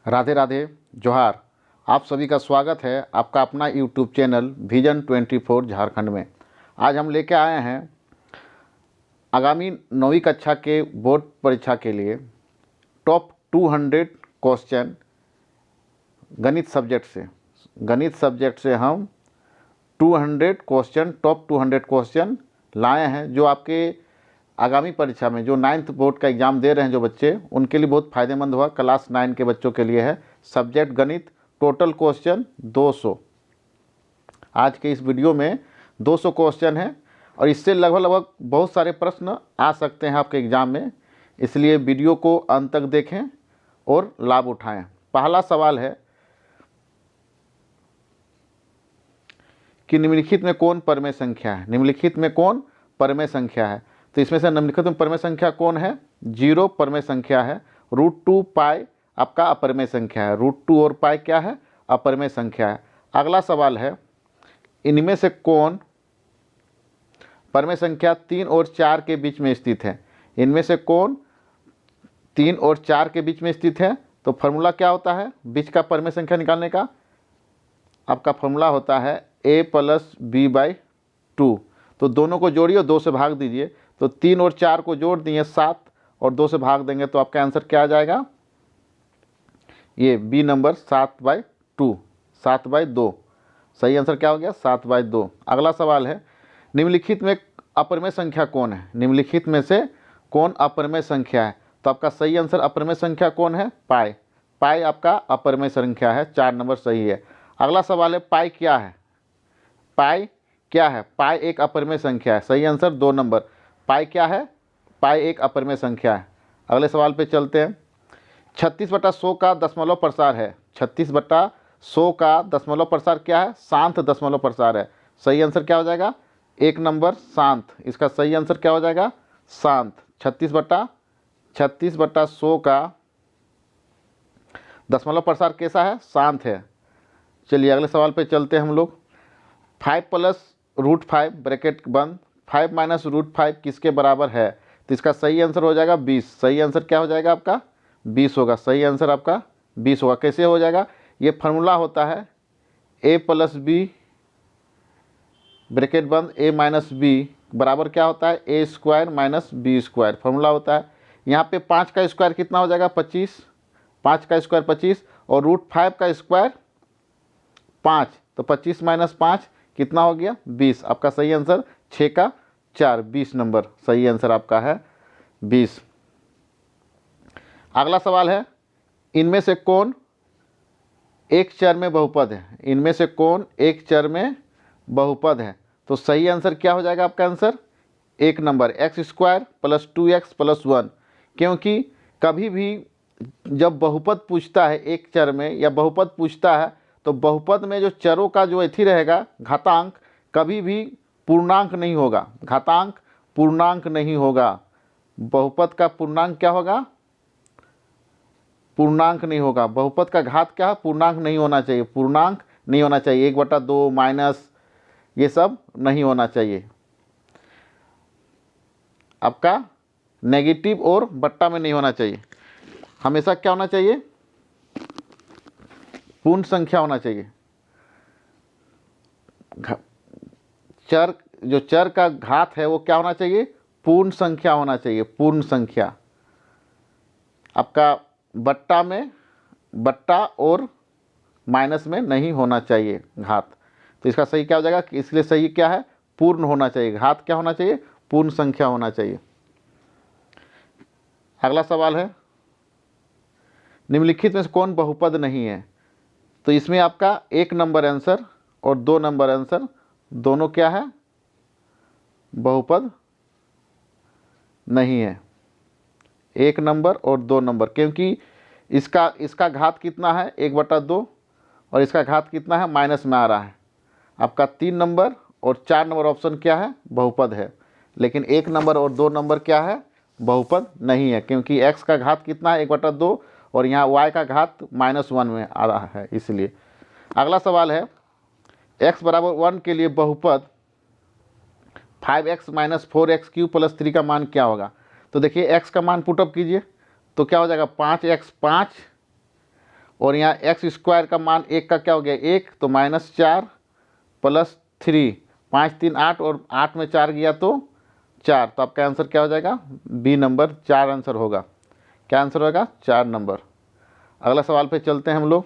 राधे राधे, जोहार। आप सभी का स्वागत है आपका अपना यूट्यूब चैनल विजन 24 झारखंड में। आज हम लेके आए हैं आगामी 9वीं कक्षा के बोर्ड परीक्षा के लिए टॉप 200 क्वेश्चन गणित सब्जेक्ट से हम 200 क्वेश्चन टॉप 200 क्वेश्चन लाए हैं, जो आपके आगामी परीक्षा में जो 9th बोर्ड का एग्ज़ाम दे रहे हैं जो बच्चे, उनके लिए बहुत फ़ायदेमंद हुआ। क्लास 9 के बच्चों के लिए है। सब्जेक्ट गणित, टोटल क्वेश्चन 200। आज के इस वीडियो में 200 क्वेश्चन हैं और इससे लगभग बहुत सारे प्रश्न आ सकते हैं आपके एग्ज़ाम में, इसलिए वीडियो को अंत तक देखें और लाभ उठाएं। पहला सवाल है कि निम्नलिखित में कौन परमेय संख्या है। निम्नलिखित में कौन परमेय संख्या है? तो इसमें से निम्नलिखित में परमेय संख्या कौन है? 0 परमेय संख्या है। √2 पाई आपका अपरमेय संख्या है। √2 और पाई क्या है? अपरमेय संख्या है। अगला सवाल है, इनमें से कौन परमेय संख्या 3 और 4 के बीच में स्थित है? इनमें से कौन 3 और 4 के बीच में स्थित है? तो फॉर्मूला क्या होता है बीच का परमेय संख्या निकालने का? आपका फॉर्मूला होता है a + b/2। तो दोनों को जोड़िए और 2 से भाग दीजिए। तो 3 और 4 को जोड़ दिए 7 और 2 से भाग देंगे तो आपका आंसर क्या आ जाएगा? ये बी नंबर 7/2, 7/2। सही आंसर क्या हो गया? 7/2। अगला सवाल है, निम्नलिखित में अपरमेय संख्या कौन है? निम्नलिखित में से कौन अपरमेय संख्या है? तो आपका सही आंसर अपरमेय संख्या कौन है? पाई। पाई आपका अपरमेय संख्या है। 4 नंबर सही है। अगला सवाल है, पाई क्या है? पाई क्या है? पाई एक अपरमेय संख्या है। सही आंसर 2 नंबर। पाई क्या है? पाई एक अपरमेय संख्या है। अगले सवाल पे चलते हैं। 36/100 का दशमलव प्रसार है। 36/100 का दशमलव प्रसार क्या है? शांत दशमलव प्रसार है। सही आंसर क्या हो जाएगा? 1 नंबर शांत। इसका सही आंसर क्या हो जाएगा? शांत। 36/100 का दशमलव प्रसार कैसा है? शांत है। चलिए अगले सवाल पे चलते हैं हम लोग। 5 + √5 ब्रैकेट बंद, 5 - √5 किसके बराबर है? तो इसका सही आंसर हो जाएगा 20। सही आंसर क्या हो जाएगा आपका? 20 होगा। सही आंसर आपका 20 होगा। कैसे हो जाएगा? ये फार्मूला होता है a + b ब्रैकेट बंद a - b बराबर क्या होता है? a² - b²। फार्मूला होता है। यहाँ पे 5 का स्क्वायर कितना हो जाएगा? 25। 5 का स्क्वायर 25 और √5 का स्क्वायर 5। तो 25 - 5 कितना हो गया? 20। आपका सही आंसर 6 का 4, 20 नंबर सही आंसर आपका है 20। अगला सवाल है, इनमें से कौन एक चर में बहुपद है? इनमें से कौन एक चर में बहुपद है? तो सही आंसर क्या हो जाएगा आपका आंसर? 1 number x² + 2x + 1। क्योंकि कभी भी जब बहुपद पूछता है एक चर में या बहुपद पूछता है तो बहुपद में जो चरों का जो अथी रहेगा घातांक, कभी भी पूर्णांक नहीं होगा। घातांक पूर्णांक नहीं होगा। बहुपद का पूर्णांक क्या होगा? पूर्णांक नहीं होगा। बहुपद का घात क्या है? पूर्णांक नहीं होना चाहिए। पूर्णांक नहीं होना चाहिए। 1/2 माइनस ये सब नहीं होना चाहिए। आपका नेगेटिव और बट्टा में नहीं होना चाहिए। हमेशा क्या होना चाहिए? पूर्ण संख्या होना चाहिए। चर का घात है वो क्या होना चाहिए? पूर्ण संख्या होना चाहिए। पूर्ण संख्या। आपका बट्टा और माइनस में नहीं होना चाहिए घात। तो इसका सही क्या हो जाएगा? इसलिए सही क्या है? पूर्ण होना चाहिए। घात क्या होना चाहिए? पूर्ण संख्या होना चाहिए। अगला सवाल है, निम्नलिखित में से कौन बहुपद नहीं है? तो इसमें आपका 1 नंबर आंसर और 2 नंबर आंसर दोनों क्या है? बहुपद नहीं है। 1 नंबर और 2 नंबर, क्योंकि इसका घात कितना है? 1/2 और इसका घात कितना है? माइनस में आ रहा है। आपका 3 नंबर और 4 नंबर ऑप्शन क्या है? बहुपद है। लेकिन 1 नंबर और 2 नंबर क्या है? बहुपद नहीं है, क्योंकि x का घात कितना है? 1/2 और यहाँ y का घात -1 में आ रहा है, इसलिए। अगला सवाल है, x = 1 के लिए बहुपद 5x - 4x³ + 3 का मान क्या होगा? तो देखिए x का मान पुटअप कीजिए तो क्या हो जाएगा? 5x 5 और यहाँ एक्स स्क्वायर का मान 1 का क्या हो गया 1, तो -4 + 3, 5 3 8 और 8 में 4 गया तो 4, तो आपका आंसर क्या हो जाएगा बी नंबर 4 आंसर होगा। क्या आंसर होगा 4 नंबर। अगला सवाल पे चलते हैं हम लोग।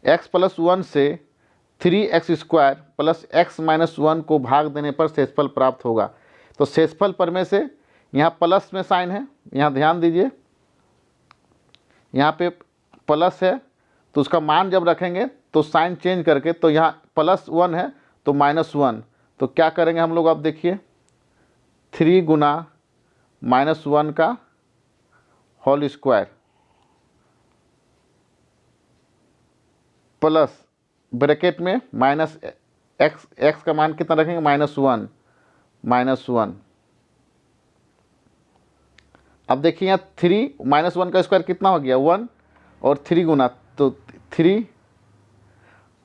x + 1 से 3x² + x - 1 को भाग देने पर शेषफल प्राप्त होगा। तो शेषफल प्रमेय से यहाँ प्लस में साइन है, यहाँ ध्यान दीजिए, यहाँ पे प्लस है तो उसका मान जब रखेंगे तो साइन चेंज करके, तो यहाँ +1 है तो -1, तो क्या करेंगे हम लोग, आप देखिए 3 गुना -1 का होल स्क्वायर प्लस ब्रैकेट में -x का मान कितना रखेंगे -1। अब देखिए यहाँ 3 -1 का स्क्वायर कितना हो गया 1 और 3 गुना, तो 3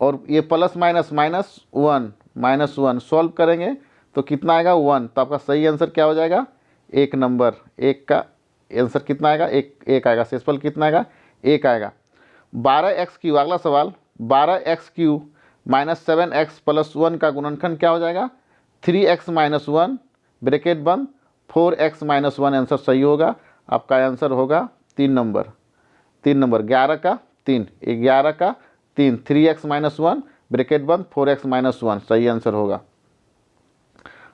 और ये प्लस माइनस -1 सॉल्व करेंगे तो कितना आएगा 1, तो आपका सही आंसर क्या हो जाएगा 1 नंबर। 1 का आंसर कितना आएगा 1 आएगा। शेषफल कितना आएगा 1 आएगा। 12x³ अगला सवाल, 12x³ - 7x + 1 का गुणनखंड क्या हो जाएगा 3x - 1 ब्रैकेट बंद 4x - 1, आंसर सही होगा। आपका आंसर होगा 3 नंबर। 11 का 3 3x - 1 ब्रैकेट बंद 4x - 1 सही आंसर होगा।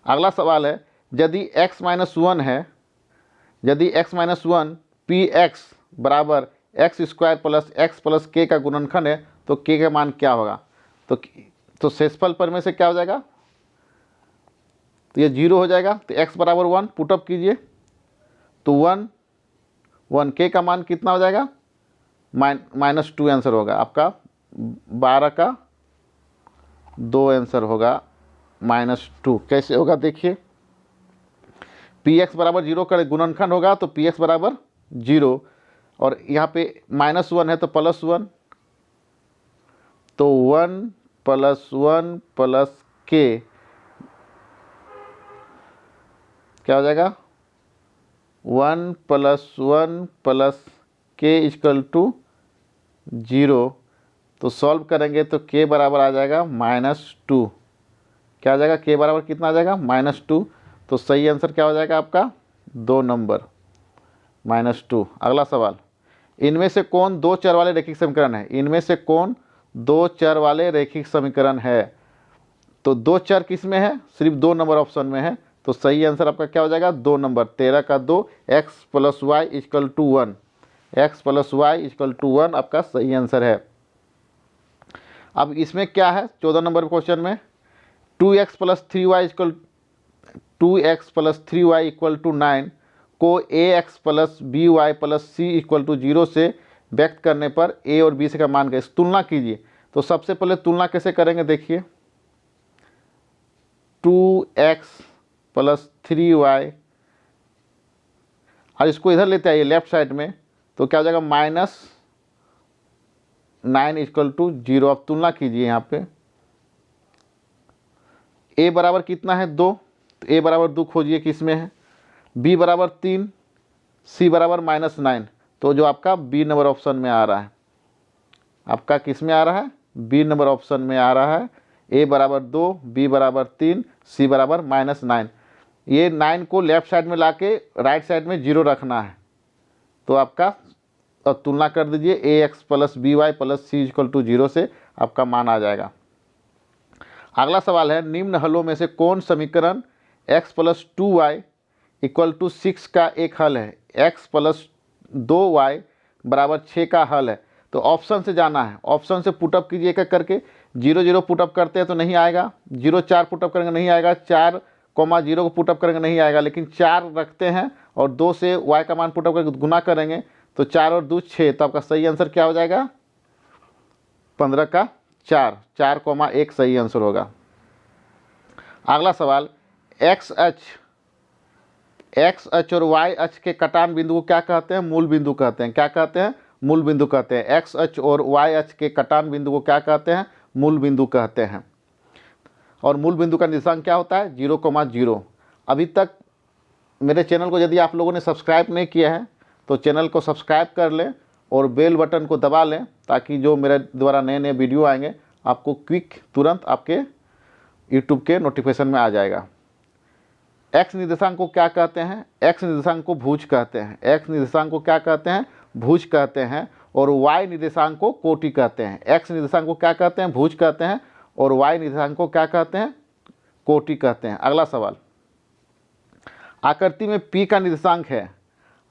अगला सवाल है, यदि x - 1 है, यदि x - 1 px = x² + x + k का गुणनखंड है तो k का मान क्या होगा। तो शेषफल प्रमेय से क्या हो जाएगा, तो ये 0 हो जाएगा, तो x = 1 पुटअप कीजिए तो 1 k का मान कितना हो जाएगा -2 आंसर होगा। आपका 12 का 2 आंसर होगा -2। कैसे होगा देखिए, px = 0 का गुणनखंड होगा तो px = 0 और यहाँ पे -1 है तो +1, तो 1 + 1 + k क्या हो जाएगा 1 + 1 + k = 0, तो सॉल्व करेंगे तो k बराबर आ जाएगा -2। क्या आ जाएगा k बराबर कितना आ जाएगा -2, तो सही आंसर क्या हो जाएगा आपका 2 नंबर -2। अगला सवाल, इनमें से कौन 2 चर वाले रैखिक समीकरण है। इनमें से कौन 2 चर वाले रैखिक समीकरण है, तो 2 चर किस में है, सिर्फ 2 नंबर ऑप्शन में है, तो सही आंसर आपका क्या हो जाएगा 2 नंबर। 13 का 2 x + y = 1, x + y = 1 आपका सही आंसर है। अब इसमें क्या है 14 नंबर क्वेश्चन में 2x + 3y = 9 को ax + by + c = 0 से व्यक्त करने पर a और b से का मान कैसे तुलना कीजिए। तो सबसे पहले तुलना कैसे करेंगे देखिए, 2x + 3y, और इसको इधर लेते आइए लेफ्ट साइड में, तो क्या हो जाएगा -9 = 0। अब तुलना कीजिए यहाँ पे, a बराबर कितना है 2, तो a बराबर 2 खोजिए किस में है, b बराबर 3, c बराबर -9, तो जो आपका b नंबर ऑप्शन में आ रहा है, आपका किस में आ रहा है b नंबर ऑप्शन में आ रहा है। a बराबर 2, b बराबर 3, c बराबर -9। ये 9 को लेफ्ट साइड में लाके राइट साइड में 0 रखना है, तो आपका तुलना कर दीजिए ax + by + c = 0 से आपका मान आ जाएगा। अगला सवाल है, निम्न हलों में से कौन समीकरण x + 2y = 6 का एक हल है, x + 2y = 6 का हल है। तो ऑप्शन से जाना है, ऑप्शन से पुटअप कीजिए एक एक करके। 0 0 पुटअप करते हैं तो नहीं आएगा, 0 4 पुटअप करेंगे नहीं आएगा, 4 0 को पुटअप करेंगे नहीं आएगा, लेकिन 4 रखते हैं और 2 से y का मान पुटअप करके गुना करेंगे तो 4 और 2 6, तो आपका सही आंसर क्या हो जाएगा 15 का 4, 4,1 सही आंसर होगा। अगला सवाल, x अक्ष और y अक्ष के कटान बिंदु को क्या कहते हैं, मूल बिंदु कहते हैं। क्या कहते हैं, मूल बिंदु कहते हैं। x अक्ष और y अक्ष के कटान बिंदु को क्या कहते हैं, मूल बिंदु कहते हैं। और मूल बिंदु का निर्देशांक क्या होता है 0,0। अभी तक मेरे चैनल को यदि आप लोगों ने सब्सक्राइब नहीं किया है तो चैनल को सब्सक्राइब कर लें और बेल बटन को दबा लें ताकि जो मेरे द्वारा नए नए वीडियो आएंगे आपको क्विक तुरंत आपके यूट्यूब के नोटिफिकेशन में आ जाएगा। एक्स निर्देशांक को क्या कहते हैं? एक्स निर्देशांक को भुज कहते हैं। एक्स निर्देशांक को क्या कहते हैं? भुज कहते हैं। और वाई निर्देशांक को कोटि कहते हैं। एक्स निर्देशांक को क्या कहते हैं? भुज कहते हैं। और वाई निर्देशांक को क्या कहते हैं? कोटि कहते हैं। अगला सवाल, आकृति में P का निर्देशांक है।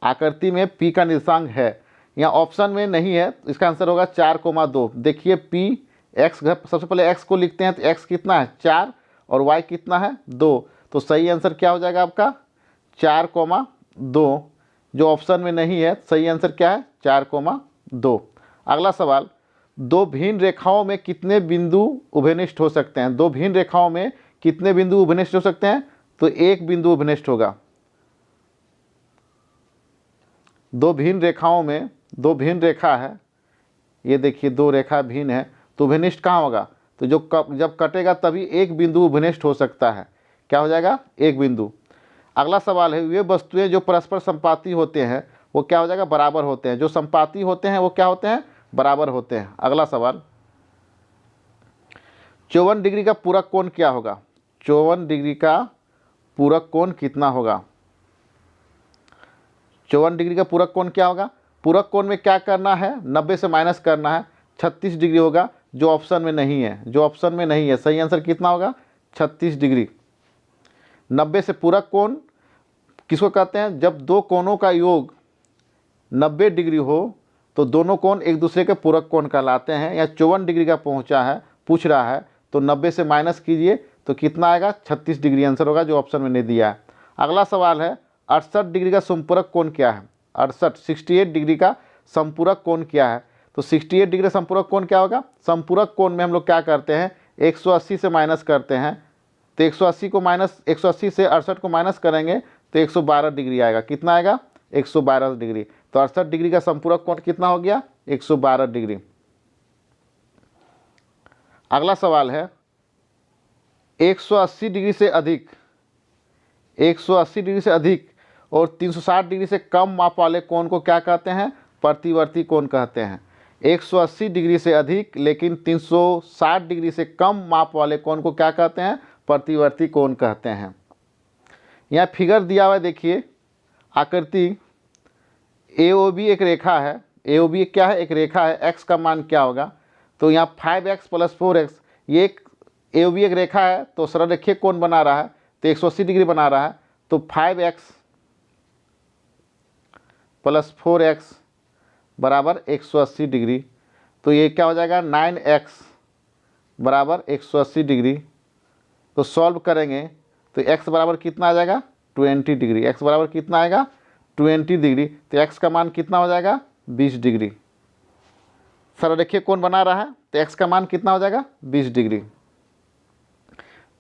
आकृति में P का निर्देशांक है, यहाँ ऑप्शन में नहीं है, इसका आंसर होगा 4,2। देखिए P x, सबसे पहले x को लिखते हैं तो x कितना है? 4 और y कितना है? 2। तो सही आंसर क्या हो जाएगा आपका? 4,2। जो ऑप्शन में नहीं है, सही आंसर क्या है? 4,2। अगला सवाल, दो भिन्न रेखाओं में कितने बिंदु उभयनिष्ठ हो सकते हैं? दो भिन्न रेखाओं में कितने बिंदु उभयनिष्ठ हो सकते हैं? तो एक बिंदु उभयनिष्ठ होगा। दो भिन्न रेखाओं में, दो भिन्न रेखा है, ये देखिए दो रेखा भिन्न है, तो उभयनिष्ठ कहाँ होगा? तो जब कटेगा तभी एक बिंदु उभयनिष्ठ हो सकता है। क्या हो जाएगा? एक बिंदु। अगला सवाल है, वे वस्तुएं जो परस्पर संपाती होते हैं वो क्या हो जाएगा? बराबर होते हैं। जो संपाती होते हैं वो क्या होते हैं? बराबर होते हैं। अगला सवाल, 54 डिग्री का पूरक कोण क्या होगा? 54 डिग्री का पूरक कोण कितना होगा? 54 डिग्री का पूरक कोण क्या होगा? पूरक कोण में क्या करना है? 90 से माइनस करना है, 36 डिग्री होगा, जो ऑप्शन में नहीं है। जो ऑप्शन में नहीं है, सही आंसर कितना होगा? 36 डिग्री। 90 से पूरक कोण किसको कहते हैं? जब दो कोणों का योग 90 डिग्री हो तो दोनों कोण एक दूसरे के पूरक कोण कहलाते हैं। या 54 डिग्री का पूछ रहा है तो 90 से माइनस कीजिए तो कितना आएगा? 36 डिग्री आंसर होगा, जो ऑप्शन में नहीं दिया है। अगला सवाल है, 68 डिग्री का संपूरक कोण क्या है? 68 डिग्री का संपूरक कोण क्या है? तो 68 डिग्री संपूरक कोण क्या होगा? संपूरक कोण में हम लोग क्या करते हैं? 180 से माइनस करते हैं। तो 180 से 68 को माइनस करेंगे तो 112 डिग्री आएगा। कितना आएगा? 112 डिग्री। तो 68 डिग्री का संपूरक कोण कितना हो गया? 112 डिग्री। अगला सवाल है, 180 डिग्री से अधिक, 180 डिग्री से अधिक और 360 डिग्री से कम माप वाले कोण को क्या कहते हैं? प्रतिवर्ती कोण कहते हैं। 180 डिग्री से अधिक लेकिन 360 डिग्री से कम माप वाले कोण को क्या कहते हैं? प्रतिवर्ती कोण कहते हैं। यहाँ फिगर दिया हुआ है, देखिए आकृति AOB एक रेखा है। AOB क्या है? एक रेखा है। x का मान क्या होगा? तो यहाँ 5x + 4x, ये एक AOB एक रेखा है तो सरल रेखीय कोण बना रहा है तो 180 डिग्री बना रहा है। तो 5x + 4x बराबर 180 डिग्री। तो ये क्या हो जाएगा? 9x बराबर 180 डिग्री। तो सॉल्व करेंगे तो x बराबर कितना आ जाएगा? 20 डिग्री। x बराबर कितना आएगा? 20 डिग्री। तो x का मान कितना हो जाएगा? 20 डिग्री। सरल रेखीय कोण बना रहा है तो x का मान कितना हो जाएगा? 20 डिग्री।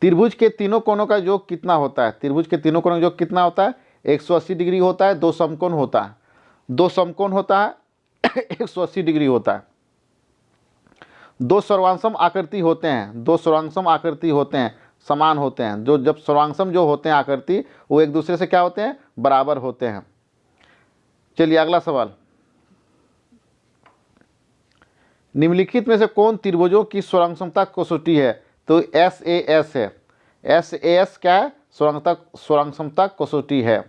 त्रिभुज के तीनों कोणों का योग कितना होता है? त्रिभुज के तीनों कोणों का योग कितना होता है? 180 डिग्री होता है। दो समकोण होता है, दो समकोण होता है 180 डिग्री होता है। दो सर्वांगसम आकृति होते हैं, दो सर्वांगसम आकृति होते हैं, समान होते हैं। जो जब सर्वांगसम जो होते हैं आकृति वो एक दूसरे से क्या होते हैं? बराबर होते हैं। चलिए अगला सवाल, निम्नलिखित में से कौन त्रिभुजों की सर्वांगसमता कसौटी है? तो SAS है। SAS क्या है? सर्वांगसमता कसौटी है।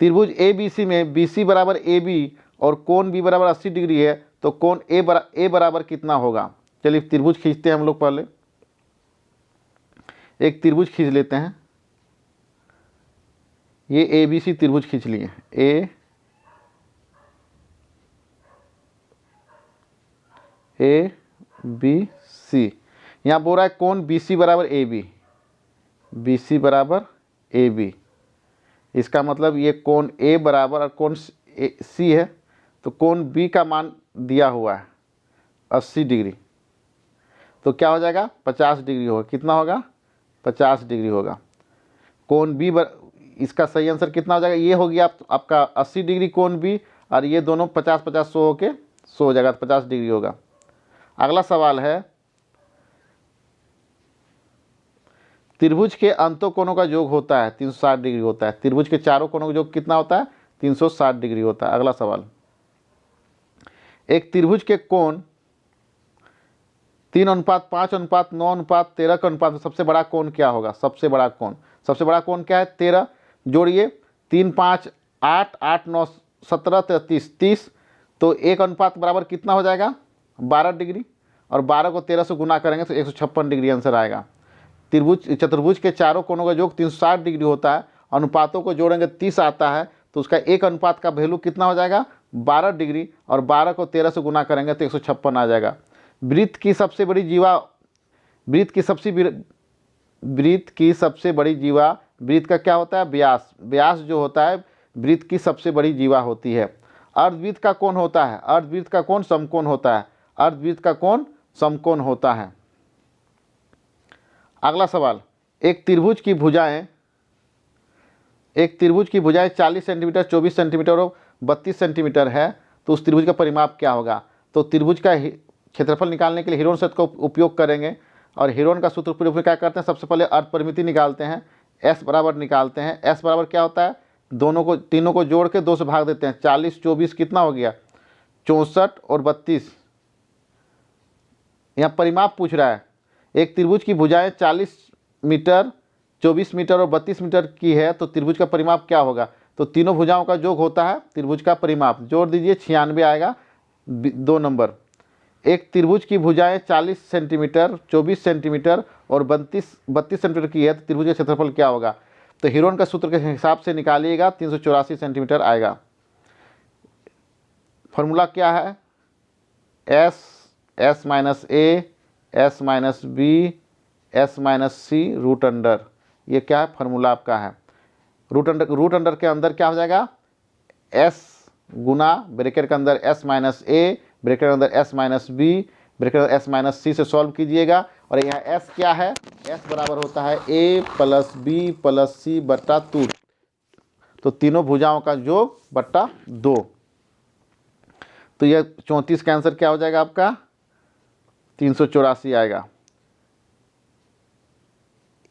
त्रिभुज ABC में BC बराबर AB और कोण B बराबर 80 डिग्री है तो कोण A बराबर कितना होगा? चलिए त्रिभुज खींचते हैं हम लोग। पहले एक त्रिभुज खींच लेते हैं। ये ABC त्रिभुज खींच लिए, ABC। यहाँ बोल रहा है कोण BC बराबर AB, BC बराबर AB। इसका मतलब ये कोण A बराबर और कोण C है तो कोण B का मान दिया हुआ है 80 डिग्री। तो क्या हो जाएगा? 50 डिग्री होगा। कितना होगा? 50 डिग्री होगा। कोण B इसका सही आंसर कितना हो जाएगा? ये हो गया आपका 80 डिग्री कोण B और ये दोनों 50-50 100 होके 100 हो जाएगा, तो 50 डिग्री होगा। अगला सवाल है, त्रिभुज के अंतों कोणों का योग होता है 360 डिग्री होता है। त्रिभुज के चारों कोणों का योग कितना होता है? 360 डिग्री होता है। अगला सवाल, एक त्रिभुज के कोण 3:5:9:13 के अनुपात में सबसे बड़ा कोण क्या होगा? सबसे बड़ा कोण क्या है? 13 जोड़िए, 3 5 8 8 9 17 33 30, तो 1 अनुपात बराबर कितना हो जाएगा? 12 डिग्री, और 12 को 13 से गुना करेंगे तो 156 डिग्री आंसर आएगा। चतुर्भुज के चारों कोणों का योग 360 डिग्री होता है, अनुपातों को जोड़ेंगे 30 आता है, तो उसका एक अनुपात का वैल्यू कितना हो जाएगा? 12 डिग्री, और 12 को 13 से गुना करेंगे तो 156 आ जाएगा। वृत्त की सबसे बड़ी जीवा वृत्त का क्या होता है? व्यास। व्यास जो होता है वृत्त की सबसे बड़ी जीवा होती है। अर्धवृत्त का कोण होता है, अर्धवृत्त का कोण समकोण होता है, अर्धवृत्त का कोण समकोण होता है। अगला सवाल, एक त्रिभुज की भुजाएं 40 सेंटीमीटर, 24 सेंटीमीटर और 32 सेंटीमीटर है, तो उस त्रिभुज का परिमाप क्या होगा? तो त्रिभुज का क्षेत्रफल निकालने के लिए हेरोन सूत्र का उपयोग करेंगे, और हेरोन का सूत्र प्रयोग में क्या करते हैं? सबसे पहले अर्ध परिमिति निकालते हैं, S बराबर निकालते हैं। S बराबर क्या होता है? तीनों को जोड़ के 2 से भाग देते हैं। 40 24 कितना हो गया? 64 और 32। यहाँ परिमाप पूछ रहा है। एक त्रिभुज की भुजाएं 40 मीटर, 24 मीटर और 32 मीटर की है, तो त्रिभुज का परिमाप क्या होगा? तो तीनों भुजाओं का योग होता है त्रिभुज का परिमाप। जोड़ दीजिए, 96 आएगा 2 नंबर। एक त्रिभुज की भुजाएं 40 सेंटीमीटर, 24 सेंटीमीटर और 32 सेंटीमीटर की है, तो त्रिभुज का क्षेत्रफल क्या होगा? तो हेरोन का सूत्र के हिसाब से निकालिएगा, 384 सेंटीमीटर आएगा। फॉर्मूला क्या है? S minus A, S minus B, S minus C root under. ये क्या है? फार्मूला आपका है। रूट अंडर के अंदर क्या हो जाएगा? S गुना ब्रैकेट के अंदर S माइनस A, ब्रैकेट के अंदर S माइनस B, ब्रैकेट के अंदर S माइनस C से सॉल्व कीजिएगा, और यहाँ S क्या है? S बराबर होता है A plus B plus C बट्टा 2, तो तीनों भुजाओं का योग बट्टा 2। तो यह 34 का आंसर क्या हो जाएगा आपका? 384 आएगा।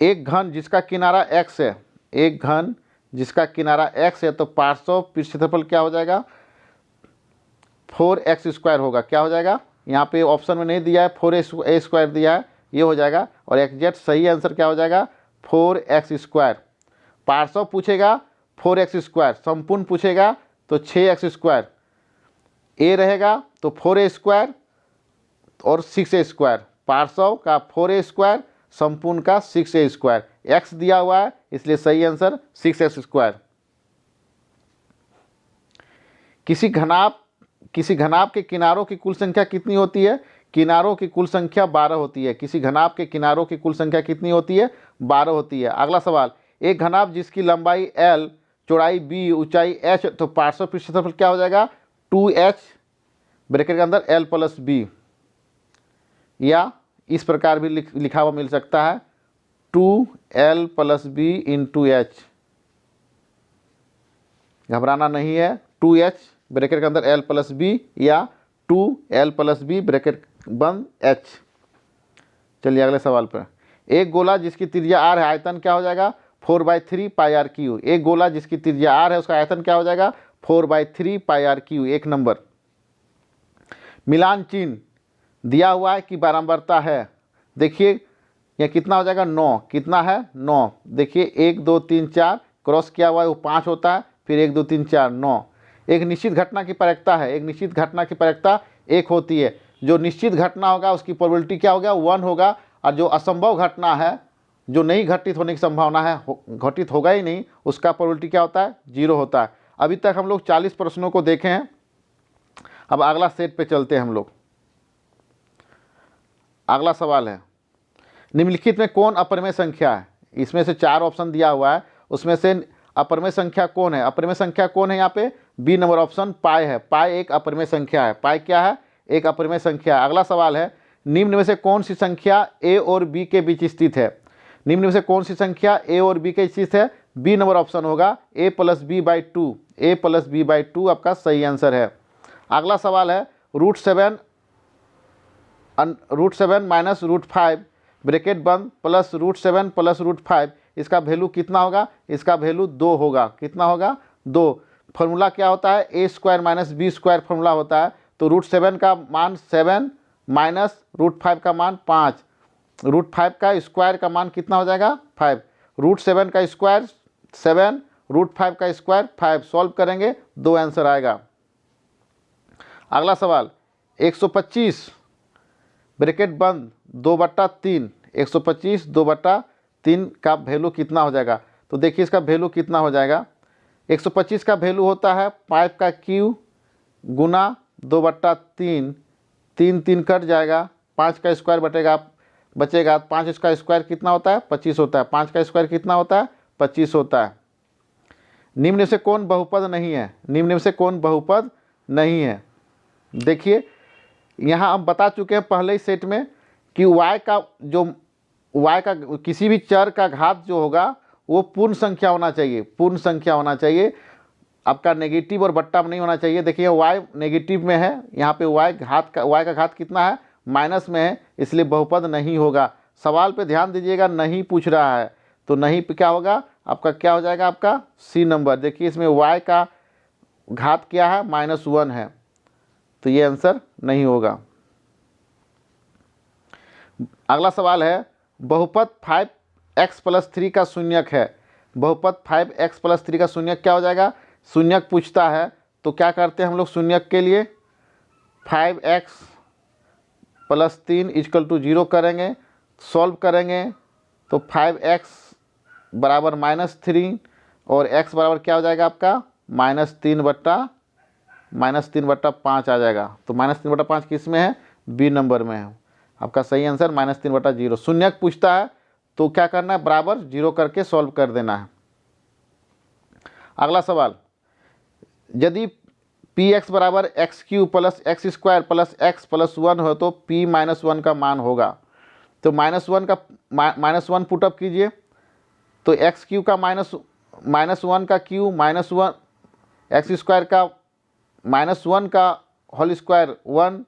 एक घन जिसका किनारा x है, एक घन जिसका किनारा x है, तो पार्श्व क्षेत्रफल क्या हो जाएगा? 4x² होगा। क्या हो जाएगा? यहाँ पे ऑप्शन में नहीं दिया है, 4a² दिया है, ये हो जाएगा। और एग्जैक्ट सही आंसर क्या हो जाएगा? 4x²। पार्श्व पूछेगा 4x², संपूर्ण पूछेगा तो 6x², a रहेगा तो 4a² और 6a²। पार्श्व का 4a², संपूर्ण का 6a²। x दिया हुआ है इसलिए सही आंसर 6x²। किसी घनाभ के किनारों की कुल संख्या कितनी होती है? किनारों की कुल संख्या 12 होती है। किसी घनाभ के किनारों की कुल संख्या कितनी होती है? 12 होती है। अगला सवाल, एक घनाभ जिसकी लंबाई L, चौड़ाई B, ऊंचाई h, तो पार्श्व क्षेत्रफल क्या हो जाएगा? 2h ब्रैकेट के अंदर L प्लस B, या इस प्रकार भी लिखा हुआ मिल सकता है 2L plus B into H। घबराना नहीं है, 2H ब्रैकेट के अंदर L प्लस B या 2L प्लस B ब्रैकेट बंद H। चलिए अगले सवाल पर। एक गोला जिसकी त्रिज्या r है, आयतन क्या हो जाएगा? 4/3 πr3। एक गोला जिसकी त्रिज्या r है, उसका आयतन क्या हो जाएगा? 4/3 πr3। एक नंबर। मिलान चिन्ह दिया हुआ है कि बारंबारता है। देखिए यह कितना हो जाएगा? 9। कितना है? 9। देखिए 1 2 3 4 क्रॉस किया हुआ है, वो 5 होता है, फिर 1 2 3 4 9। एक निश्चित घटना की प्रायिकता है, एक निश्चित घटना की प्रायिकता 1 होती है। जो निश्चित घटना होगा उसकी प्रोबेबिलिटी क्या होगा? 1 होगा, और जो असंभव घटना है, जो नहीं घटित होने की संभावना है, घटित होगा ही नहीं, उसका प्रोबेबिलिटी क्या होता है? 0 होता है। अभी तक हम लोग 40 प्रश्नों को देखे हैं। अब अगला सेट पे चलते हैं हम लोग। अगला सवाल है, निम्नलिखित में कौन अपरिमेय संख्या है? इसमें से 4 ऑप्शन दिया हुआ है, उसमें से अपरिमेय संख्या कौन है? अपरिमेय संख्या कौन है? यहाँ पे बी नंबर ऑप्शन पाई है। पाई एक अपरिमेय संख्या है। पाई क्या है? एक अपरिमेय संख्या है। अगला सवाल है, निम्न में से कौन सी संख्या a और b के बीच स्थित है? निम्न में से कौन सी संख्या a और b के स्थित है? बी नंबर ऑप्शन होगा a plus b/2। a plus b/2 आपका सही आंसर है। अगला सवाल है, √7 माइनस √5 ब्रैकेट बंद प्लस √7 प्लस √5, इसका वैल्यू कितना होगा? इसका वैल्यू 2 होगा। कितना होगा? 2। फॉर्मूला क्या होता है? a² माइनस b² फॉर्मूला होता है। तो √7 का मान 7 माइनस √5 का मान 5, √5 का स्क्वायर का मान कितना हो जाएगा 5, √7 का स्क्वायर 7, √5 का स्क्वायर 5। सॉल्व करेंगे 2 आंसर आएगा। अगला सवाल 125 ब्रैकेट बंद 2/3, 125 2/3 का वैल्यू कितना हो जाएगा। तो देखिए इसका वैल्यू कितना हो जाएगा। 125 का वैल्यू होता है 5 का क्यू गुना 2/3, 3 3 कट जाएगा, 5 का स्क्वायर बचेगा 5 का स्क्वायर कितना होता है 25 होता है, 5 का स्क्वायर कितना होता है 25 होता है। निम्न से कौन बहुपद नहीं है, निम्न से कौन बहुपद नहीं है। देखिए यहाँ हम बता चुके हैं पहले ही सेट में कि y का किसी भी चर का घात जो होगा वो पूर्ण संख्या होना चाहिए, पूर्ण संख्या होना चाहिए, आपका नेगेटिव और बट्टा में नहीं होना चाहिए। देखिए y नेगेटिव में है, यहाँ पे y का घात कितना है माइनस में है, इसलिए बहुपद नहीं होगा। सवाल पे ध्यान दीजिएगा, नहीं पूछ रहा है तो नहीं पे क्या होगा आपका, क्या हो जाएगा आपका सी नंबर। देखिए इसमें y का घात क्या है -1 है, तो ये आंसर नहीं होगा। अगला सवाल है बहुपद 5x + 3 का शून्यक है। बहुपद 5x + 3 का शून्यक क्या हो जाएगा, शून्यक पूछता है तो क्या करते हैं हम लोग शून्यक के लिए 5x + 3 = 0 करेंगे, सॉल्व करेंगे तो 5x बराबर -3 और x बराबर क्या हो जाएगा आपका -3/5 आ जाएगा। तो -3/5 किस में है, बी नंबर में है। आपका सही आंसर -3/0। शून्यक पूछता है तो क्या करना है बराबर 0 करके सॉल्व कर देना है। अगला सवाल यदि px बराबर x³ + x² + x + 1 हो तो p -1 का मान होगा। तो -1 पुटअप कीजिए तो x³ का -1 का क्यू -1, x² का -1 का होल स्क्वायर 1,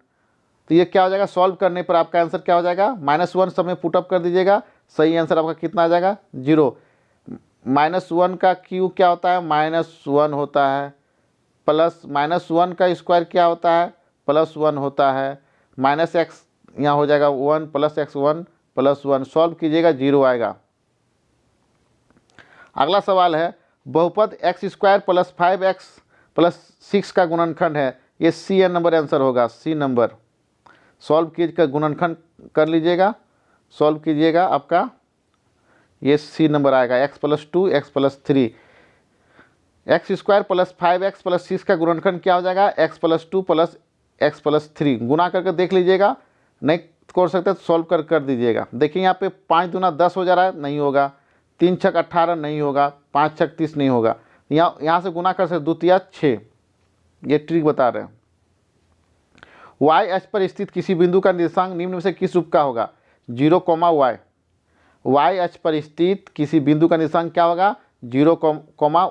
तो ये क्या हो जाएगा सॉल्व करने पर आपका आंसर क्या हो जाएगा -1 सब में पुटअप कर दीजिएगा, सही आंसर आपका कितना आ जाएगा 0। -1 का क्यू क्या होता है -1 होता है, प्लस -1 का स्क्वायर क्या होता है +1 होता है, -x यहाँ हो जाएगा 1 + x1 + 1, सॉल्व कीजिएगा 0 आएगा। अगला सवाल है बहुपद x² + 5x + 6 का गुणनखंड है। ये सी नंबर आंसर होगा, सी नंबर। सॉल्व कीजिएगा, गुणनखंड कर लीजिएगा, सॉल्व कीजिएगा, आपका ये सी नंबर आएगा x + 2 x + 3। x² + 5x + 6 का गुणनखंड क्या हो जाएगा x + 2 + x + 3। गुना करके देख लीजिएगा, नहीं कर सकते तो सॉल्व कर दीजिएगा। देखिए यहाँ पे 5 दूना 10 हो जा रहा है, नहीं होगा, 3 छक 18 नहीं होगा, 5 छक 30 नहीं होगा, यहाँ से गुना कर सकते 2 तिया 6, ये ट्रिक बता रहे हैं। y अक्ष पर स्थित किसी बिंदु का निर्देशांक निम्न में से किस रूप का होगा 0, y। y अक्ष पर स्थित किसी बिंदु का निर्देशांक क्या होगा 0,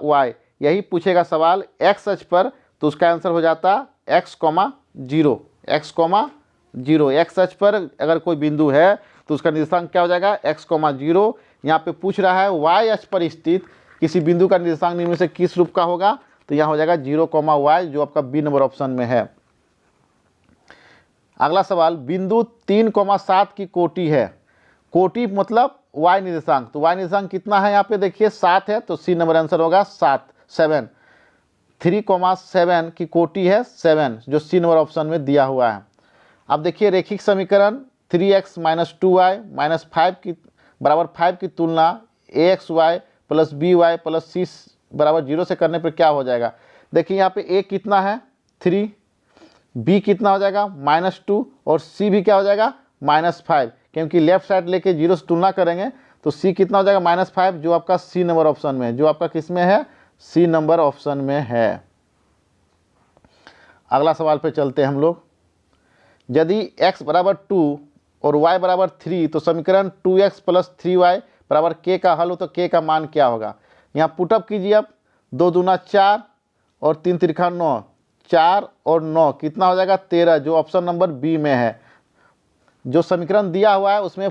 y। यही पूछेगा सवाल x अक्ष पर तो उसका आंसर हो जाता x, 0, x, 0। x अक्ष पर अगर कोई बिंदु है तो उसका निर्देशांक क्या हो जाएगा x, 0। यहाँ पे पूछ रहा है y अक्ष पर स्थित किसी बिंदु का निर्देशांक निम्न में से किस रूप का होगा, तो यहाँ हो जाएगा 0, y, जो आपका बी नंबर ऑप्शन में है। अगला सवाल बिंदु 3,7 की कोटि है। कोटि मतलब y निर्देशांक, तो y निर्देशांक कितना है यहाँ पे देखिए 7 है, तो सी नंबर आंसर होगा 7। 3,7 की कोटि है 7, जो सी नंबर ऑप्शन में दिया हुआ है। अब देखिए रेखिक समीकरण 3x - 2y - 5 की तुलना axy + by + c = 0 से करने पर क्या हो जाएगा। देखिए यहाँ पे a कितना है 3, b कितना हो जाएगा -2 और c भी क्या हो जाएगा -5, क्योंकि लेफ्ट साइड लेके 0 से तुलना करेंगे तो c कितना हो जाएगा -5, जो आपका सी नंबर ऑप्शन में है, जो आपका किस में है सी नंबर ऑप्शन में है। अगला सवाल पे चलते हैं हम लोग। यदि x = 2 और y = 3 तो समीकरण 2x + 3y = k का हल हो तो k का मान क्या होगा। यहाँ पुटअप कीजिए आप, 2 दूना 4 और 3 तिरखा 9, 4 और 9 कितना हो जाएगा 13, जो ऑप्शन नंबर बी में है। जो समीकरण दिया हुआ है उसमें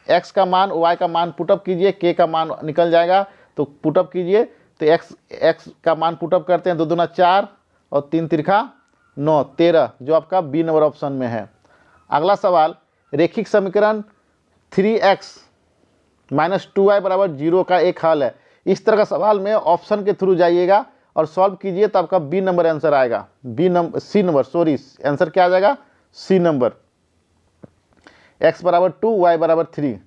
x का मान y का मान पुटअप कीजिए, k का मान निकल जाएगा, तो पुटअप कीजिए तो x का मान पुटअप करते हैं, 2 दूना 4 और 3 तिरखा 9, 13 जो आपका बी नंबर ऑप्शन में है। अगला सवाल, रेखिक समीकरण 3x माइनस 2y बराबर 0 का एक हल है। इस तरह का सवाल में ऑप्शन के थ्रू जाइएगा और सॉल्व कीजिए तो आपका बी नंबर आंसर आएगा। सी नंबर सॉरी आंसर क्या आ जाएगा, सी नंबर। x बराबर 2 y बराबर 3,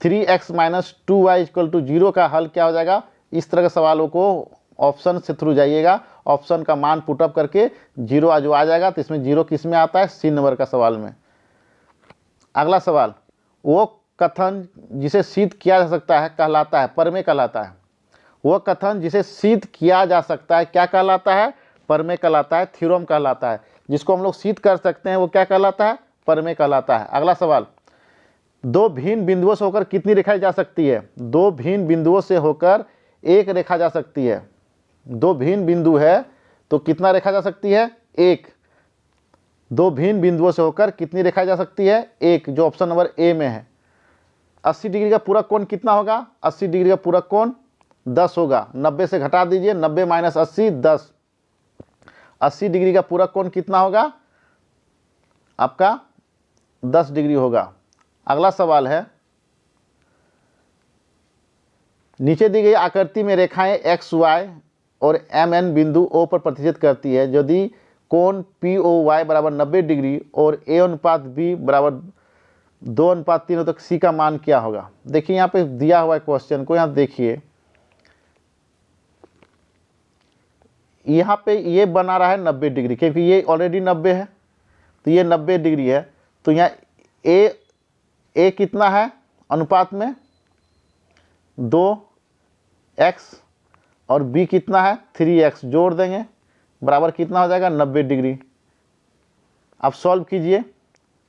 3x minus 2y equal to 0 का हल क्या हो जाएगा। इस तरह के सवालों को ऑप्शन से थ्रू जाइएगा, ऑप्शन का मान पुटअप करके 0 जो आ जाएगा तो इसमें 0 किस में आता है, सी नंबर का सवाल में। अगला सवाल, वो कथन जिसे सिद्ध किया जा सकता है कहलाता है, प्रमेय कहलाता है। वो कथन जिसे सिद्ध किया जा सकता है क्या कहलाता है, प्रमेय कहलाता है, थ्योरम कहलाता है। जिसको हम लोग सिद्ध कर सकते हैं वो क्या कहलाता है, प्रमेय कहलाता है। अगला सवाल, दो भिन्न बिंदुओं से होकर कितनी रेखाएं जा सकती है। दो भिन्न बिंदुओं से होकर एक रेखा जा सकती है। दो भिन्न बिंदु है तो कितना रेखा जा सकती है, एक। दो भिन्न बिंदुओं से होकर कितनी रेखा जा सकती है, एक, जो ऑप्शन नंबर ए में है। 80 डिग्री का पूरक कोण कितना होगा, 80 डिग्री का पूरक कोण 10 होगा। 90 से घटा दीजिए, 90 माइनस 80 10। 80 डिग्री का पूरक कोण कितना होगा आपका, 10 डिग्री होगा। अगला सवाल है, नीचे दी गई आकृति में रेखाएं एक्स वाई और एम एन बिंदु ओ पर प्रतिच्छेद करती है। यदि कोण पी ओ वाई बराबर 90 डिग्री और ए अनुपात बी बराबर 2:3 हो तो सी का मान क्या होगा। देखिए यहाँ पे दिया हुआ है क्वेश्चन को, यहाँ देखिए यहाँ पे ये बना रहा है 90 डिग्री, क्योंकि ये ऑलरेडी 90 है तो ये 90 डिग्री है। तो यहाँ ए कितना है अनुपात में 2x और b कितना है 3x, जोड़ देंगे बराबर कितना हो जाएगा 90 डिग्री। अब सॉल्व कीजिए